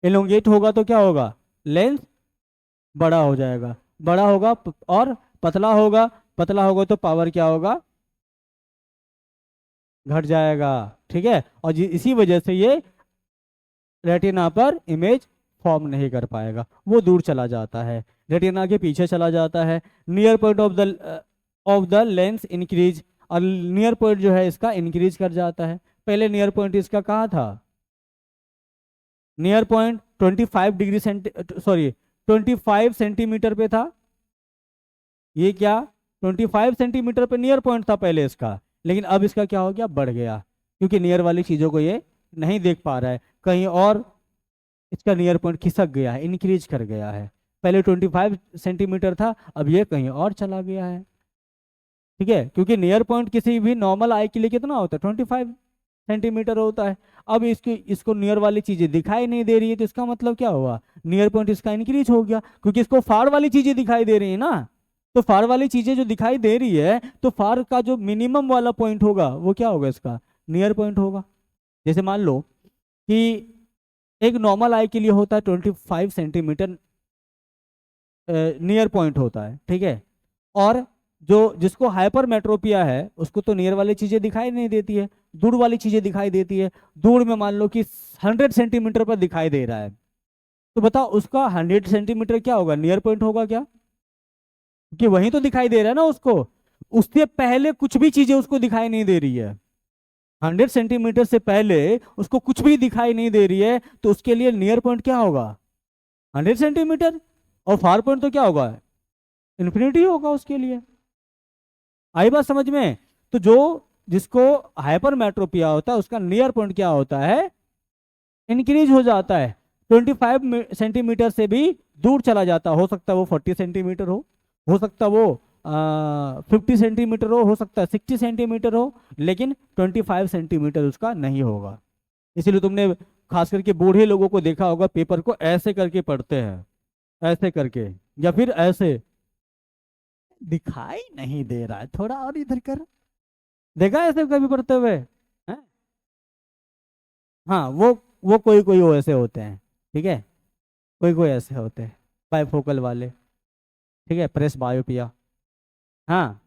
इलोंगेट होगा तो क्या होगा, लेंस बड़ा हो जाएगा। बड़ा होगा और पतला होगा, पतला होगा तो पावर क्या होगा, घट जाएगा। ठीक है, और इसी वजह से ये रेटिना पर इमेज फॉर्म नहीं कर पाएगा, वो दूर चला जाता है, रेटिना के पीछे चला जाता है। Near point of the lens increase, और नियर पॉइंट जो है इसका इंक्रीज कर जाता है। पहले नियर पॉइंट इसका कहाँ था, near point 25 degree sorry 25 centimetre पे था। ये क्या, 25 सेंटीमीटर पे नियर पॉइंट था पहले इसका, लेकिन अब इसका क्या हो गया, बढ़ गया, क्योंकि नियर वाली चीजों को ये नहीं देख पा रहा है, कहीं और इसका नियर पॉइंट खिसक गया है, इंक्रीज कर गया है। पहले 25 सेंटीमीटर था, अब ये कहीं और चला गया है। ठीक है, क्योंकि नियर पॉइंट किसी भी नॉर्मल आई के लिए कितना होता है, 25 सेंटीमीटर होता है। अब इसको नियर वाली चीजें दिखाई नहीं दे रही है, तो इसका मतलब क्या हुआ, नियर पॉइंट इसका इंक्रीज हो गया, क्योंकि इसको फार वाली चीजें दिखाई दे रही है ना। तो फार वाली चीजें जो दिखाई दे रही है, तो फार का जो मिनिमम वाला पॉइंट होगा वो क्या होगा, इसका नियर पॉइंट होगा। जैसे मान लो कि एक नॉर्मल आई के लिए होता है 25 सेंटीमीटर नियर पॉइंट होता है। ठीक है, और जो जिसको हाइपरमेट्रोपिया है उसको तो नियर वाली चीजें दिखाई नहीं देती है, दूर वाली चीजें दिखाई देती है। दूर में मान लो कि 100 सेंटीमीटर पर दिखाई दे रहा है, तो बताओ उसका 100 सेंटीमीटर क्या होगा, नियर पॉइंट होगा क्या, क्योंकि वहीं तो दिखाई दे रहा है ना उसको। उससे पहले कुछ भी चीजें उसको दिखाई नहीं दे रही है, 100 सेंटीमीटर से पहले उसको कुछ भी दिखाई नहीं दे रही है, तो उसके लिए नियर पॉइंट क्या होगा, 100 सेंटीमीटर। और फार पॉइंट तो क्या होगा, इन्फिनिटी होगा उसके लिए। आई बात समझ में। तो जो जिसको हाइपरमेट्रोपिया होता है उसका नियर पॉइंट क्या होता है, इंक्रीज हो जाता है, 25 सेंटीमीटर से भी दूर चला जाता हो सकता है वो 40 सेंटीमीटर हो सकता है वो 50 सेंटीमीटर हो सकता है 60 सेंटीमीटर हो, लेकिन 25 सेंटीमीटर उसका नहीं होगा। इसीलिए तुमने खास करके बूढ़े लोगों को देखा होगा, पेपर को ऐसे करके पढ़ते हैं, ऐसे करके या फिर ऐसे, दिखाई नहीं दे रहा है, थोड़ा और इधर कर। देखा है ऐसे कभी पढ़ते हुए? हैं? हाँ, वो कोई कोई वो ऐसे होते हैं, ठीक है, कोई कोई ऐसे होते हैं बाइफोकल वाले, ठीक है, प्रेस बायोपिया। हाँ,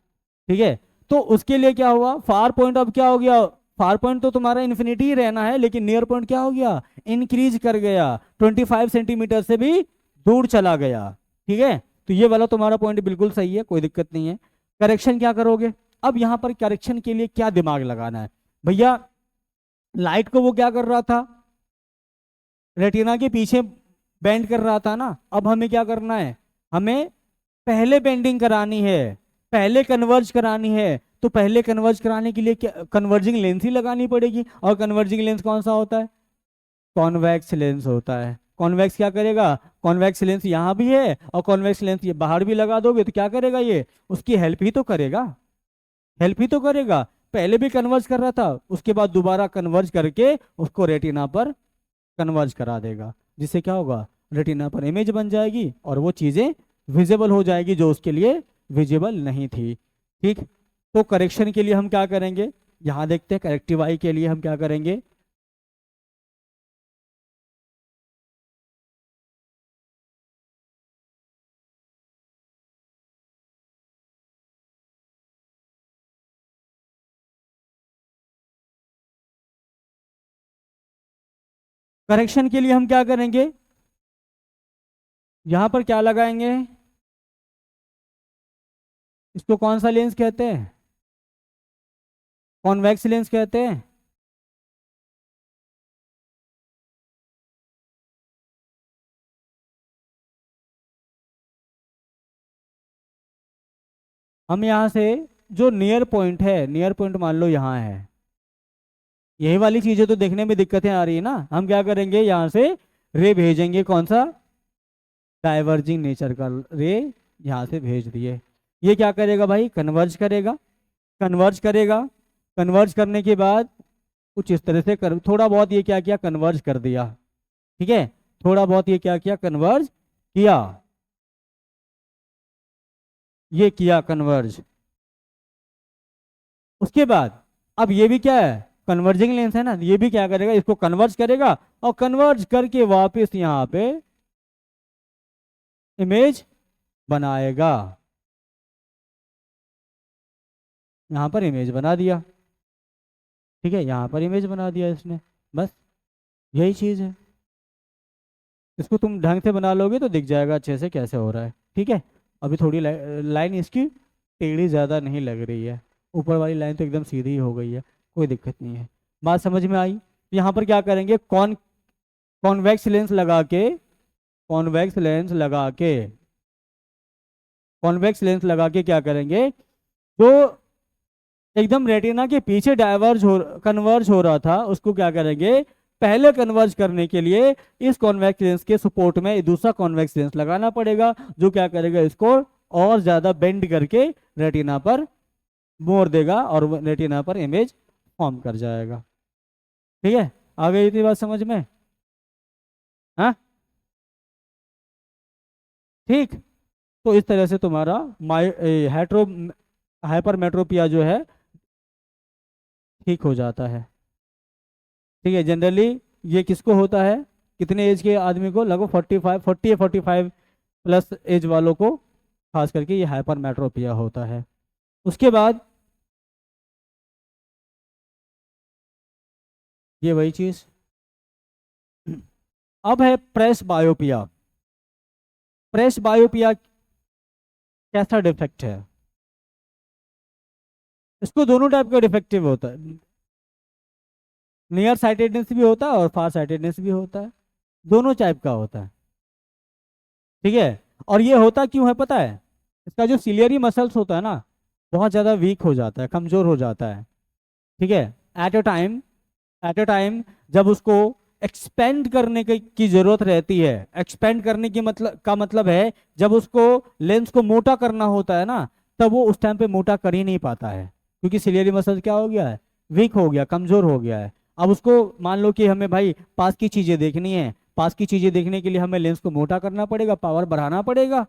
ठीक है। तो उसके लिए क्या हुआ, फार पॉइंट अब क्या हो गया, फार पॉइंट तो तुम्हारा इन्फिनिटी ही रहना है, लेकिन नियर पॉइंट क्या हो गया, इंक्रीज कर गया, 25 सेंटीमीटर से भी दूर चला गया। ठीक है, तो ये वाला तुम्हारा पॉइंट बिल्कुल सही है, कोई दिक्कत नहीं है। करेक्शन क्या करोगे, अब यहाँ पर करेक्शन के लिए क्या दिमाग लगाना है भैया, लाइट को वो क्या कर रहा था, रेटिना के पीछे बेंड कर रहा था ना, अब हमें क्या करना है, हमें पहले बेंडिंग करानी है, पहले कन्वर्ज करानी है। तो पहले कन्वर्ज कराने के लिए क्या, कन्वर्जिंग लेंस ही लगानी पड़ेगी, और कन्वर्जिंग लेंस कौन सा होता है, कॉन्वेक्स लेंस होता है। कॉन्वेक्स क्या करेगा, कॉन्वेक्स लेंस यहाँ भी है और कॉन्वेक्स लेंस ये बाहर भी लगा दोगे तो क्या करेगा, ये उसकी हेल्प ही तो करेगा, हेल्प ही तो करेगा। पहले भी कन्वर्ज कर रहा था, उसके बाद दोबारा कन्वर्ज करके उसको रेटिना पर कन्वर्ज करा देगा, जिससे क्या होगा, रेटिना पर इमेज बन जाएगी और वो चीज़ें विजिबल हो जाएगी जो उसके लिए विजिबल नहीं थी। ठीक, तो करेक्शन के लिए हम क्या करेंगे, यहाँ देखते हैं करेक्टिव आई के लिए हम क्या करेंगे। करेक्शन के लिए हम क्या करेंगे, यहाँ पर क्या लगाएंगे, इसको कौन सा लेंस कहते हैं, कॉन्वेक्स लेंस कहते हैं। हम यहाँ से जो नियर पॉइंट है, नियर पॉइंट मान लो यहाँ है, यही वाली चीजें तो देखने में दिक्कतें आ रही है ना, हम क्या करेंगे, यहाँ से रे भेजेंगे, कौन सा, डाइवर्जिंग नेचर का रे यहाँ से भेज दिए। ये क्या करेगा भाई, कन्वर्ज करेगा, कन्वर्ज करेगा, कन्वर्ज करने के बाद कुछ इस तरह से कर, थोड़ा बहुत ये क्या किया, कन्वर्ज कर दिया, ठीक है, थोड़ा बहुत ये क्या किया, कन्वर्ज किया, ये किया कन्वर्ज। उसके बाद अब ये भी क्या है, कन्वर्जिंग लेंस है ना, ये भी क्या करेगा, इसको कन्वर्ज करेगा और कन्वर्ज करके वापस यहाँ पे इमेज बनाएगा, यहाँ पर इमेज बना दिया, ठीक है, यहाँ पर इमेज बना दिया इसने, बस यही चीज़ है। इसको तुम ढंग से बना लोगे तो दिख जाएगा अच्छे से कैसे हो रहा है, ठीक है। अभी थोड़ी लाइन इसकी टेढ़ी ज़्यादा नहीं लग रही है, ऊपर वाली लाइन तो एकदम सीधी ही हो गई है, कोई दिक्कत नहीं है। बात समझ में आई, यहाँ पर क्या करेंगे, कॉन्वेक्स लेंस लगा के, कॉन्वेक्स लेंस लगा के, कॉन्वेक्स लेंस लगा के क्या करेंगे, जो एकदम रेटिना के पीछे डाइवर्ज हो, कन्वर्ज हो रहा था, उसको क्या करेंगे, पहले कन्वर्ज करने के लिए इस कॉन्वेक्स लेंस के सपोर्ट में दूसरा कॉन्वेक्स लेंस लगाना पड़ेगा, जो क्या करेगा, इसको और ज्यादा बेंड करके रेटिना पर मोड़ देगा और रेटिना पर इमेज फॉर्म कर जाएगा। ठीक है, आ गई इतनी बात समझ में, हाँ, ठीक। तो इस तरह से तुम्हारा हेट्रो हाइपरमेट्रोपिया जो है ठीक हो जाता है। ठीक है, जनरली ये किसको होता है, कितने एज के आदमी को, लगभग 40 या 45 प्लस एज वालों को खास करके ये हाइपरमेट्रोपिया होता है। उसके बाद ये वही चीज, अब है प्रेस बायोपिया। प्रेस बायोपिया कैसा डिफेक्ट है, इसको दोनों टाइप का डिफेक्टिव होता है, नियर साइटेडनेस भी होता है और फार साइटेडनेस भी होता है, दोनों टाइप का होता है। ठीक है, और ये होता क्यों है पता है, इसका जो सिलियरी मसल्स होता है ना, बहुत ज़्यादा वीक हो जाता है, कमज़ोर हो जाता है। ठीक है, एट अ टाइम जब उसको एक्सपेंड करने की जरूरत रहती है, एक्सपेंड करने की मतलब है जब उसको लेंस को मोटा करना होता है ना, तब वो उस टाइम पे मोटा कर ही नहीं पाता है, क्योंकि सिलियरी मसल क्या हो गया है, वीक हो गया, कमजोर हो गया है। अब उसको मान लो कि हमें भाई पास की चीजें देखनी है, पास की चीजें देखने के लिए हमें लेंस को मोटा करना पड़ेगा, पावर बढ़ाना पड़ेगा,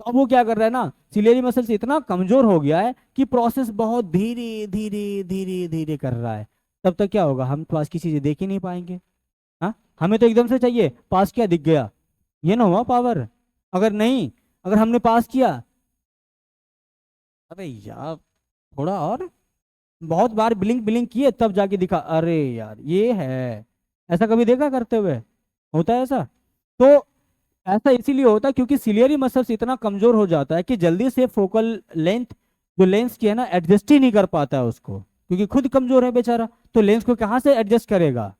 तो अब वो क्या कर रहा है ना, सिलियरी मसल्स इतना कमजोर हो गया है कि प्रोसेस बहुत धीरे धीरे धीरे धीरे कर रहा है। तब तक क्या होगा, हम पास की चीजें देख ही नहीं पाएंगे। हाँ, हमें तो एकदम से चाहिए पास किया दिख गया, ये ना हुआ पावर। अगर नहीं, अगर हमने पास किया, अरे यार थोड़ा और, बहुत बार ब्लिंक ब्लिंक किए तब जाके दिखा, अरे यार ये है। ऐसा कभी देखा करते हुए, होता है ऐसा? तो ऐसा इसीलिए होता है क्योंकि सिलियरी मसल्स इतना कमजोर हो जाता है कि जल्दी से फोकल लेंथ, जो लेंस की है ना, एडजस्ट ही नहीं कर पाता है उसको, क्योंकि खुद कमजोर है बेचारा। तो लेंस को कहाँ से एडजस्ट करेगा?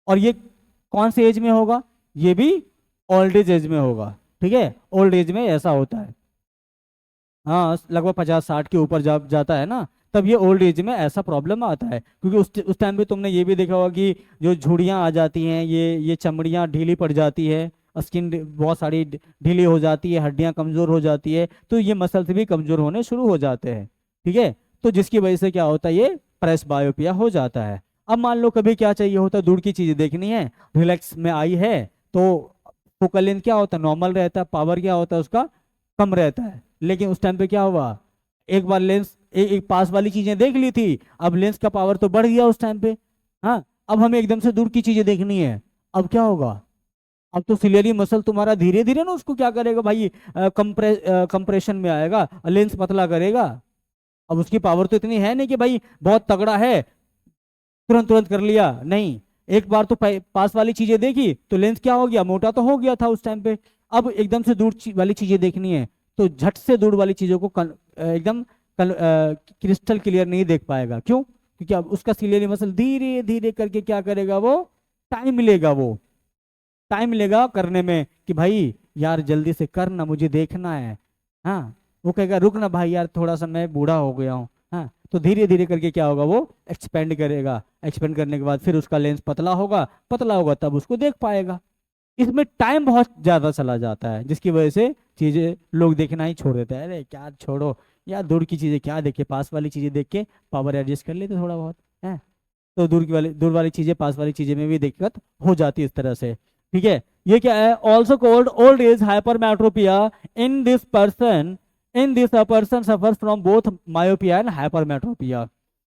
और ये कौन से एज में होगा? ये भी ओल्ड एज में होगा। ठीक है, ओल्ड एज में ऐसा होता है। हाँ, लगभग 50-60 के ऊपर जब जाता है ना, तब ये ओल्ड एज में ऐसा प्रॉब्लम आता है। क्योंकि उस टाइम पे तुमने ये भी देखा होगा कि जो झुर्रियाँ आ जाती हैं, ये चमड़ियाँ ढीली पड़ जाती है, स्किन बहुत सारी ढीली हो जाती है, हड्डियाँ कमजोर हो जाती है, तो ये मसल्स भी कमजोर होने शुरू हो जाते हैं। ठीक है, तो जिसकी वजह से क्या होता है, ये प्रेस बायोपिया हो जाता है। अब मान लो कभी क्या चाहिए होता है, दूर की चीजें देखनी है, रिलैक्स में आई है, तो फोकल लेंथ क्या होता है, नॉर्मल रहता है, पावर क्या होता है उसका, कम रहता है। लेकिन उस टाइम पे क्या हुआ, एक बार लेंस एक पास वाली चीजें देख ली थी, अब लेंस का पावर तो बढ़ गया उस टाइम पे। हाँ, अब हमें एकदम से दूर की चीजें देखनी है, अब क्या होगा, अब तो सिलियरी मसल तुम्हारा धीरे धीरे ना उसको क्या करेगा भाई, कंप्रेशन में आएगा, लेंस पतला करेगा। अब उसकी पावर तो इतनी है नहीं कि भाई बहुत तगड़ा है, तुरंत तुरंत कर लिया, नहीं। एक बार तो पास वाली चीजें देखी तो लेंस क्या हो गया, मोटा तो हो गया था उस टाइम पे। अब एकदम से दूर वाली चीजें देखनी है, तो झट से दूर वाली चीजों को एकदम क्रिस्टल क्लियर नहीं देख पाएगा। क्यों? क्योंकि अब उसका सिलियरी मसल धीरे धीरे करके क्या करेगा, वो टाइम लेगा, वो टाइम लेगा करने में कि भाई यार जल्दी से कर ना, मुझे देखना है। हाँ, वो कहेगा रुक ना भाई यार, थोड़ा सा मैं बूढ़ा हो गया हूँ। हाँ, तो धीरे धीरे करके क्या होगा, वो एक्सपेंड करेगा, एक्सपेंड करने के बाद फिर उसका लेंस पतला होगा, पतला होगा तब उसको देख पाएगा। इसमें टाइम बहुत ज्यादा चला जाता है, जिसकी वजह से चीजें लोग देखना ही छोड़ देते हैं, अरे क्या छोड़ो यार, दूर की चीजें क्या देखे, पास वाली चीजें देख के पावर एडजस्ट कर लेते थोड़ा बहुत है। तो दूर वाली चीजें पास वाली चीजें में भी दिक्कत हो जाती है इस तरह से। ठीक है, ये क्या है, also called old age hypermetropia. In this person, in this person suffers from both myopia and hypermetropia.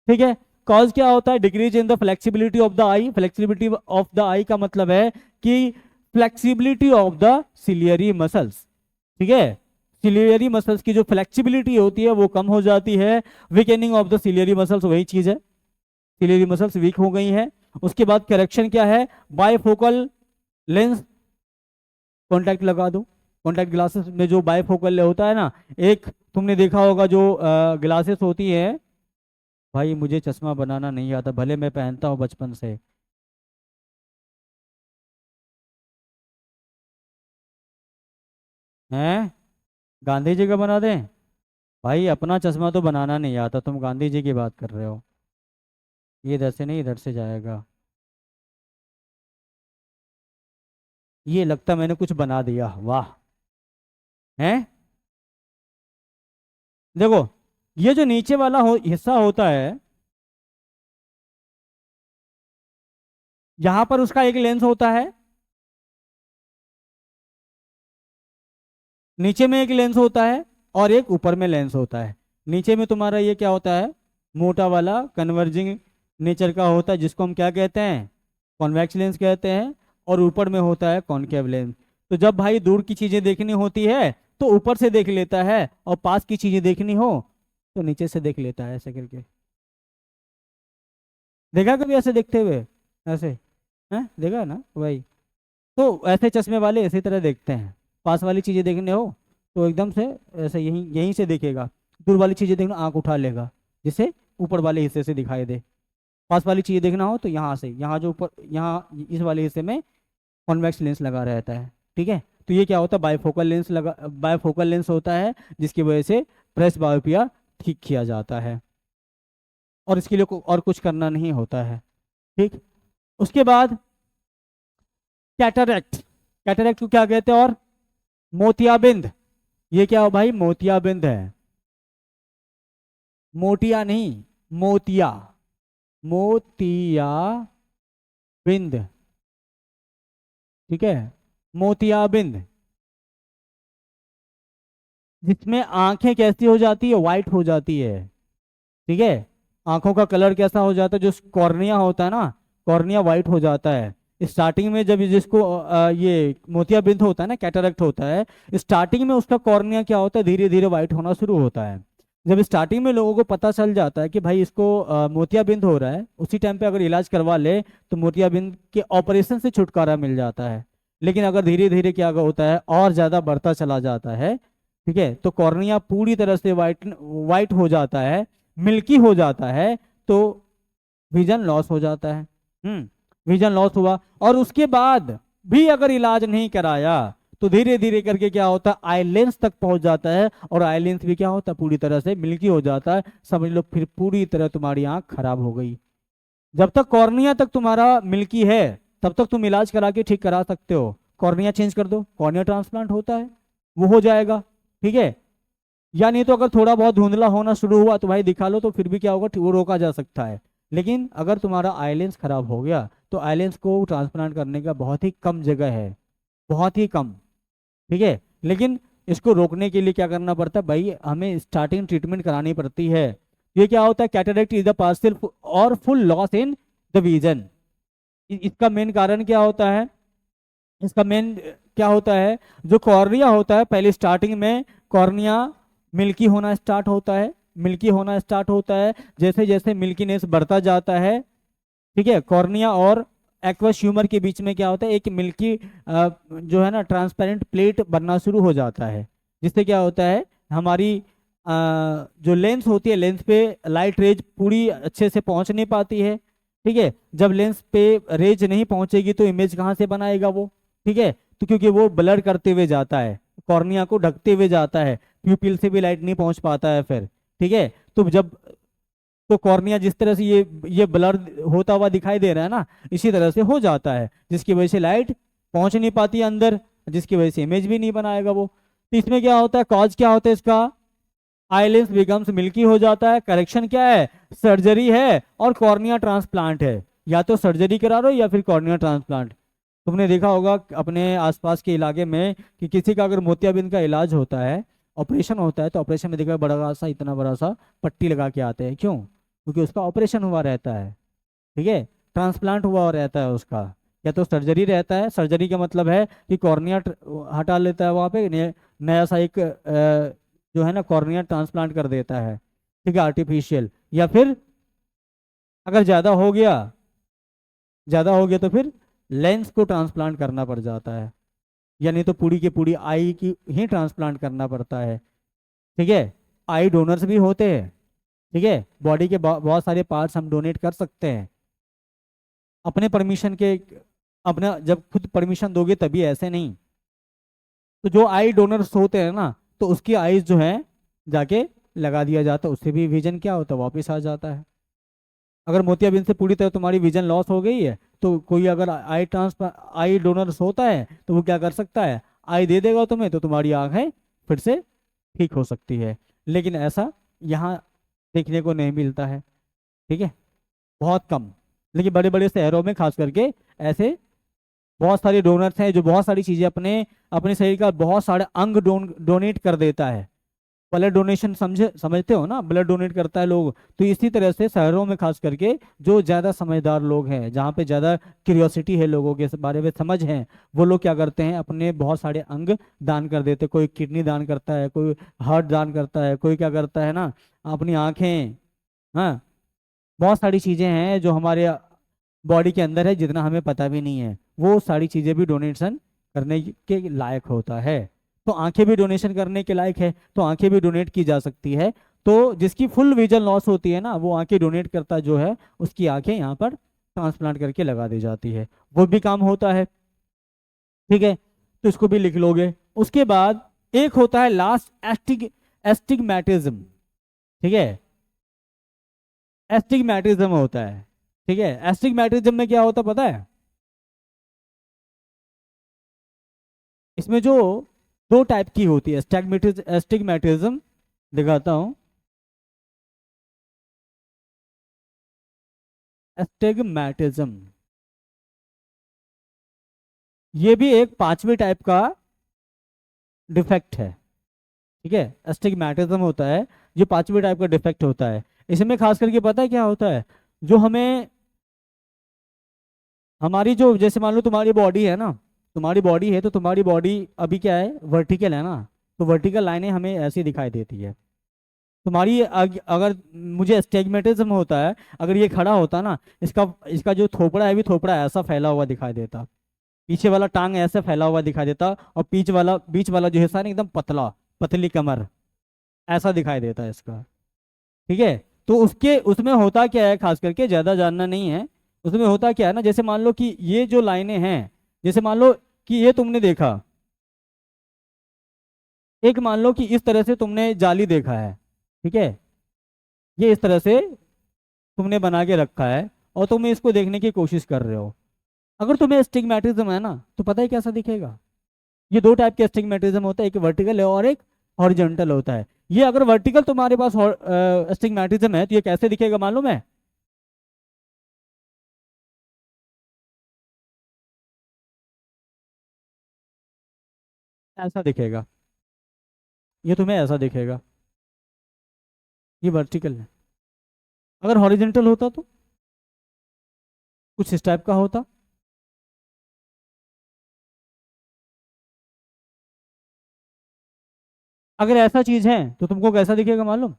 ठीक है, कॉज क्या होता है, decrease in the flexibility of the eye. Flexibility of the eye का मतलब है कि flexibility of the ciliary muscles. ठीक है, सिलियरी मसल्स की जो फ्लेक्सिबिलिटी होती है वो कम हो जाती है। वीकेनिंग ऑफ द सिलियरी मसल्स, वही चीज है, सिलियरी मसल्स वीक हो गई हैं। उसके बाद करेक्शन क्या है, बायफोकल लेंस कॉन्टैक्ट लगा दो। कॉन्टैक्ट ग्लासेस में जो बायफोकल होता है ना, एक तुमने देखा होगा जो ग्लासेस होती है, भाई मुझे चश्मा बनाना नहीं आता, भले मैं पहनता हूँ बचपन से। हैं, गांधी जी का बना दें? भाई अपना चश्मा तो बनाना नहीं आता, तुम गांधी जी की बात कर रहे हो। ये इधर से नहीं, इधर से जाएगा। ये लगता मैंने कुछ बना दिया, वाह। हैं, देखो, ये जो नीचे वाला हिस्सा होता है, यहाँ पर उसका एक लेंस होता है, नीचे में एक लेंस होता है, और एक ऊपर में लेंस होता है। नीचे में तुम्हारा ये क्या होता है, मोटा वाला कन्वर्जिंग नेचर का होता है, जिसको हम क्या कहते हैं, कॉन्वेक्स लेंस कहते हैं। और ऊपर में होता है कॉनकेव लेंस। तो जब भाई दूर की चीजें देखनी होती है तो ऊपर से देख लेता है, और पास की चीजें देखनी हो तो नीचे से देख लेता है, ऐसे करके। देखा कभी ऐसे देखते हुए, ऐसे? हैं, देखा ना भाई? तो ऐसे चश्मे वाले इसी तरह देखते हैं, पास वाली चीजें देखने हो तो एकदम से ऐसे यहीं यहीं से देखेगा, दूर वाली चीजें देखना आंख उठा लेगा, जिससे ऊपर वाले हिस्से से दिखाई दे। पास वाली चीजें देखना हो तो यहाँ से, यहाँ जो ऊपर, यहाँ इस वाले हिस्से में कॉन्वेक्स लेंस लगा रहता है। ठीक है, तो ये क्या होता है, बायफोकल लेंस लगा, बायफोकल लेंस होता है, जिसकी वजह से प्रेस बायोपिया ठीक किया जाता है, और इसके लिए और कुछ करना नहीं होता है। ठीक, उसके बाद कैटरेक्ट। कैटरेक्ट को क्या कहते हैं, और मोतियाबिंद। ये क्या हो भाई, मोतियाबिंद है, मोतिया नहीं, मोतिया, मोतिया बिंद। ठीक है, मोतियाबिंद। जिसमें आंखें कैसी हो जाती है, वाइट हो जाती है। ठीक है, आंखों का कलर कैसा हो जाता है, जो कॉर्निया होता है ना, कॉर्निया वाइट हो जाता है। स्टार्टिंग में जब जिसको ये मोतियाबिंद होता है ना, कैटरेक्ट होता है, स्टार्टिंग में उसका कॉर्निया क्या होता है, धीरे धीरे वाइट होना शुरू होता है। जब स्टार्टिंग में लोगों को पता चल जाता है कि भाई इसको मोतियाबिंद हो रहा है, उसी टाइम पे अगर इलाज करवा ले तो मोतियाबिंद के ऑपरेशन से छुटकारा मिल जाता है। लेकिन अगर धीरे धीरे क्या होता है, और ज्यादा बढ़ता चला जाता है, ठीक है, तो कॉर्निया पूरी तरह से वाइट वाइट हो जाता है, मिल्की हो जाता है, तो विजन लॉस हो जाता है। विजन लॉस हुआ, और उसके बाद भी अगर इलाज नहीं कराया तो धीरे धीरे करके क्या होता है, आई लेंस तक पहुंच जाता है, और आई लेंस भी क्या होता है, पूरी तरह से मिल्की हो जाता है। समझ लो फिर पूरी तरह तुम्हारी आंख खराब हो गई। जब तक कॉर्निया तक तुम्हारा मिल्की है तब तक तुम इलाज करा के ठीक करा सकते हो। कॉर्निया चेंज कर दो, कॉर्निया ट्रांसप्लांट होता है, वो हो जाएगा। ठीक है, या नहीं तो अगर थोड़ा बहुत धुंधला होना शुरू हुआ तो भाई दिखा लो, तो फिर भी क्या होगा, वो रोका जा सकता है। लेकिन अगर तुम्हारा आईलेंस खराब हो गया तो आईलेंस को ट्रांसप्लांट करने का बहुत ही कम जगह है, बहुत ही कम। ठीक है, लेकिन इसको रोकने के लिए क्या करना पड़ता है भाई, हमें स्टार्टिंग ट्रीटमेंट करानी पड़ती है। ये क्या होता है, कैटरेक्ट इज द पार्शियल और full loss in the vision. इसका मेन कारण क्या होता है, इसका मेन क्या होता है, जो कॉर्निया होता है पहले स्टार्टिंग में कॉर्निया मिल्की होना स्टार्ट होता है, मिल्की होना स्टार्ट होता है। जैसे जैसे मिल्कीनेस बढ़ता जाता है, ठीक है, कॉर्निया और एक्वस ह्यूमर के बीच में क्या होता है, एक मिल्की जो है ना ट्रांसपेरेंट प्लेट बनना शुरू हो जाता है। जिससे क्या होता है, हमारी जो लेंस होती है, लेंस पे लाइट रेज पूरी अच्छे से पहुंच नहीं पाती है। ठीक है, जब लेंस पे रेज नहीं पहुंचेगी तो इमेज कहाँ से बनाएगा वो। ठीक है, तो क्योंकि वो ब्लर करते हुए जाता है, कॉर्निया को ढकते हुए जाता है, प्यूपिल से भी लाइट नहीं पहुंच पाता है फिर। ठीक है, तो जब तो कॉर्निया जिस तरह से ये ब्लर होता हुआ दिखाई दे रहा है ना, इसी तरह से हो जाता है, जिसकी वजह से लाइट पहुंच नहीं पाती है अंदर, जिसकी वजह से इमेज भी नहीं बनाएगा वो। तो इसमें क्या होता है, कॉज क्या होता है इसका, आईलेंस बिकम्स मिल्की हो जाता है। करेक्शन क्या है, सर्जरी है और कॉर्निया ट्रांसप्लांट है। या तो सर्जरी करा लो या फिर कॉर्निया ट्रांसप्लांट। तुमने देखा होगा अपने आसपास के इलाके में कि किसी का अगर मोतियाबिंद का इलाज होता है, ऑपरेशन होता है, तो ऑपरेशन में देखा बड़ा सा, इतना बड़ा सा पट्टी लगा के आते हैं। क्यों? क्योंकि उसका ऑपरेशन हुआ रहता है। ठीक है, ट्रांसप्लांट हुआ रहता है उसका। या तो सर्जरी रहता है, सर्जरी का मतलब है कि कॉर्निया हटा लेता है वहाँ पे, नया सा एक जो है ना कॉर्निया ट्रांसप्लांट कर देता है। ठीक है, आर्टिफिशियल। या फिर अगर ज़्यादा हो गया तो फिर लेंस को ट्रांसप्लांट करना पड़ जाता है, यानी तो पूरी की पूरी आई की ही ट्रांसप्लांट करना पड़ता है। ठीक है, आई डोनर्स भी होते हैं। ठीक है, बॉडी के बहुत सारे पार्ट्स हम डोनेट कर सकते हैं अपने परमिशन के, अपना जब खुद परमिशन दोगे तभी, ऐसे नहीं। तो जो आई डोनर्स होते हैं ना, तो उसकी आईज जो है जाके लगा दिया जाता है, उससे भी विजन क्या होता है, वापस आ जाता है। अगर मोतियाबिंद से पूरी तरह तुम्हारी विजन लॉस हो गई है तो कोई अगर आई डोनर्स होता है तो वो क्या कर सकता है, आई दे देगा तुम्हें, तो तुम्हारी आंखें फिर से ठीक हो सकती है। लेकिन ऐसा यहाँ देखने को नहीं मिलता है। ठीक है, बहुत कम। लेकिन बड़े बड़े शहरों में खास करके ऐसे बहुत सारे डोनर्स हैं जो बहुत सारी चीजें अपने अपने शरीर का बहुत सारे अंग डोनेट कर देता है। ब्लड डोनेशन समझते हो ना, ब्लड डोनेट करता है लोग। तो इसी तरह से शहरों में खास करके जो ज्यादा समझदार लोग हैं, जहाँ पे ज्यादा क्यूरियोसिटी है, लोगों के बारे में समझ है, वो लोग क्या करते हैं, अपने बहुत सारे अंग दान कर देते हैं। कोई किडनी दान करता है, कोई हार्ट दान करता है, कोई क्या करता है ना, अपनी आंखें। हाँ, बहुत सारी चीजें हैं जो हमारे बॉडी के अंदर है, जितना हमें पता भी नहीं है, वो सारी चीजें भी डोनेशन करने के लायक होता है। तो आंखें भी डोनेशन करने के लायक है, तो आंखें भी डोनेट की जा सकती है। तो जिसकी फुल विजन लॉस होती है ना, वो आंखें डोनेट करता जो है, उसकी आंखें यहाँ पर ट्रांसप्लांट करके लगा दी जाती है, वो भी काम होता है। ठीक है, तो इसको भी लिख लोगे। उसके बाद एक होता है लास्ट, एस्टिग्मेटिज्म। ठीक है, एस्टिग्मेटिज्म होता है। ठीक है, एस्टिग्मेटिज्म में क्या होता है पता है, इसमें जो दो टाइप की होती है एस्टिग्मेटिज्म, दिखाता हूँ। एस्टिग्मेटिज्म ये भी एक पांचवी टाइप का डिफेक्ट है। ठीक है, एस्टिग्मेटिज्म होता है, जो पांचवी टाइप का डिफेक्ट होता है। इसमें खास करके पता है क्या होता है, जो हमें हमारी जो, जैसे मान लो तुम्हारी बॉडी है ना, तुम्हारी बॉडी है तो तुम्हारी बॉडी अभी क्या है, वर्टिकल है ना, तो वर्टिकल लाइनें हमें ऐसी दिखाई देती है। तुम्हारी अगर मुझे एस्टिग्मेटिज्म होता है, अगर ये खड़ा होता ना, इसका इसका जो थोपड़ा है भी, थोपड़ा ऐसा फैला हुआ दिखाई देता, पीछे वाला टांग ऐसे फैला हुआ दिखाई देता, और बीच वाला जो हिस्सा है ना, एकदम पतला, पतली कमर, ऐसा दिखाई देता है इसका। ठीक है, तो उसके उसमें होता क्या है, खास करके ज्यादा जानना नहीं है। उसमें होता क्या है ना, जैसे मान लो कि ये जो लाइनें हैं, जैसे मान लो कि ये तुमने देखा, एक मान लो कि इस तरह से तुमने जाली देखा है, ठीक है, ये इस तरह से तुमने बना के रखा है, और तुम इसको देखने की कोशिश कर रहे हो। अगर तुम्हें एस्टिग्मेटिज्म है ना, तो पता है कैसा दिखेगा। ये दो टाइप के एस्टिग्मेटिज्म होता है, एक वर्टिकल है और एक हॉरिजॉन्टल होता है। ये अगर वर्टिकल तुम्हारे पास एस्टिग्मेटिज्म है, तो ये कैसे दिखेगा मालूम है। ऐसा दिखेगा, ये तुम्हें ऐसा दिखेगा, ये वर्टिकल है। अगर हॉरिजॉन्टल होता तो कुछ इस टाइप का होता। अगर ऐसा चीज है तो तुमको कैसा दिखेगा मालूम।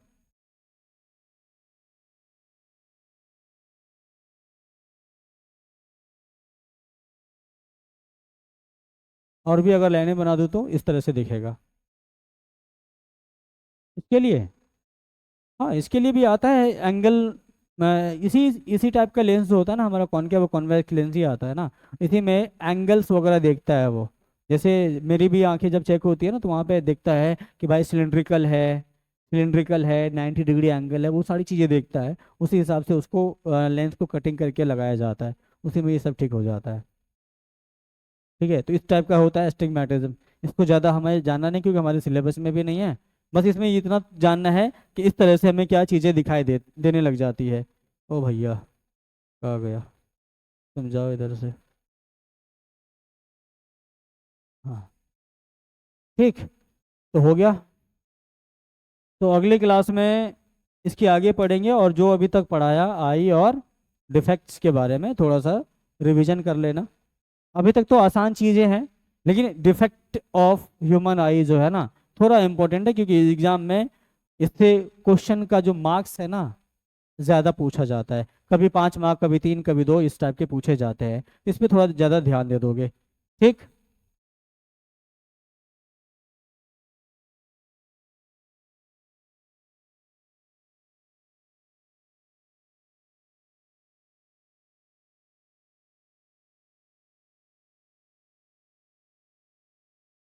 और भी अगर लाइनें बना दो तो इस तरह से दिखेगा। इसके लिए, हाँ, इसके लिए भी आता है एंगल। इसी इसी टाइप का लेंस जो होता है ना हमारा, कॉनकेव कॉन्वेक्स लेंस ही आता है ना, इसी में एंगल्स वगैरह देखता है वो। जैसे मेरी भी आंखें जब चेक होती है ना, तो वहाँ पे देखता है कि भाई सिलेंड्रिकल है 90 डिग्री एंगल है, वो सारी चीज़ें देखता है। उसी हिसाब से उसको लेंस को कटिंग करके लगाया जाता है, उसी में ये सब ठीक हो जाता है। ठीक है, तो इस टाइप का होता है एस्टिग्मेटिज्म। इसको ज़्यादा हमें जानना नहीं, क्योंकि हमारे सिलेबस में भी नहीं है। बस इसमें इतना जानना है कि इस तरह से हमें क्या चीज़ें दिखाई देने लग जाती है। ओ भैया, कहाँ गया, समझाओ इधर से। हाँ, ठीक, तो हो गया। तो अगली क्लास में इसकी आगे पढ़ेंगे, और जो अभी तक पढ़ाया आई और डिफेक्ट्स के बारे में थोड़ा सा रिवीजन कर लेना। अभी तक तो आसान चीज़ें हैं, लेकिन डिफेक्ट ऑफ ह्यूमन आई जो है ना, थोड़ा इम्पोर्टेंट है, क्योंकि एग्जाम में इससे क्वेश्चन का जो मार्क्स है ना, ज़्यादा पूछा जाता है। कभी 5 मार्क, कभी 3, कभी 2, इस टाइप के पूछे जाते हैं। इस पे थोड़ा ज़्यादा ध्यान दे दोगे। ठीक।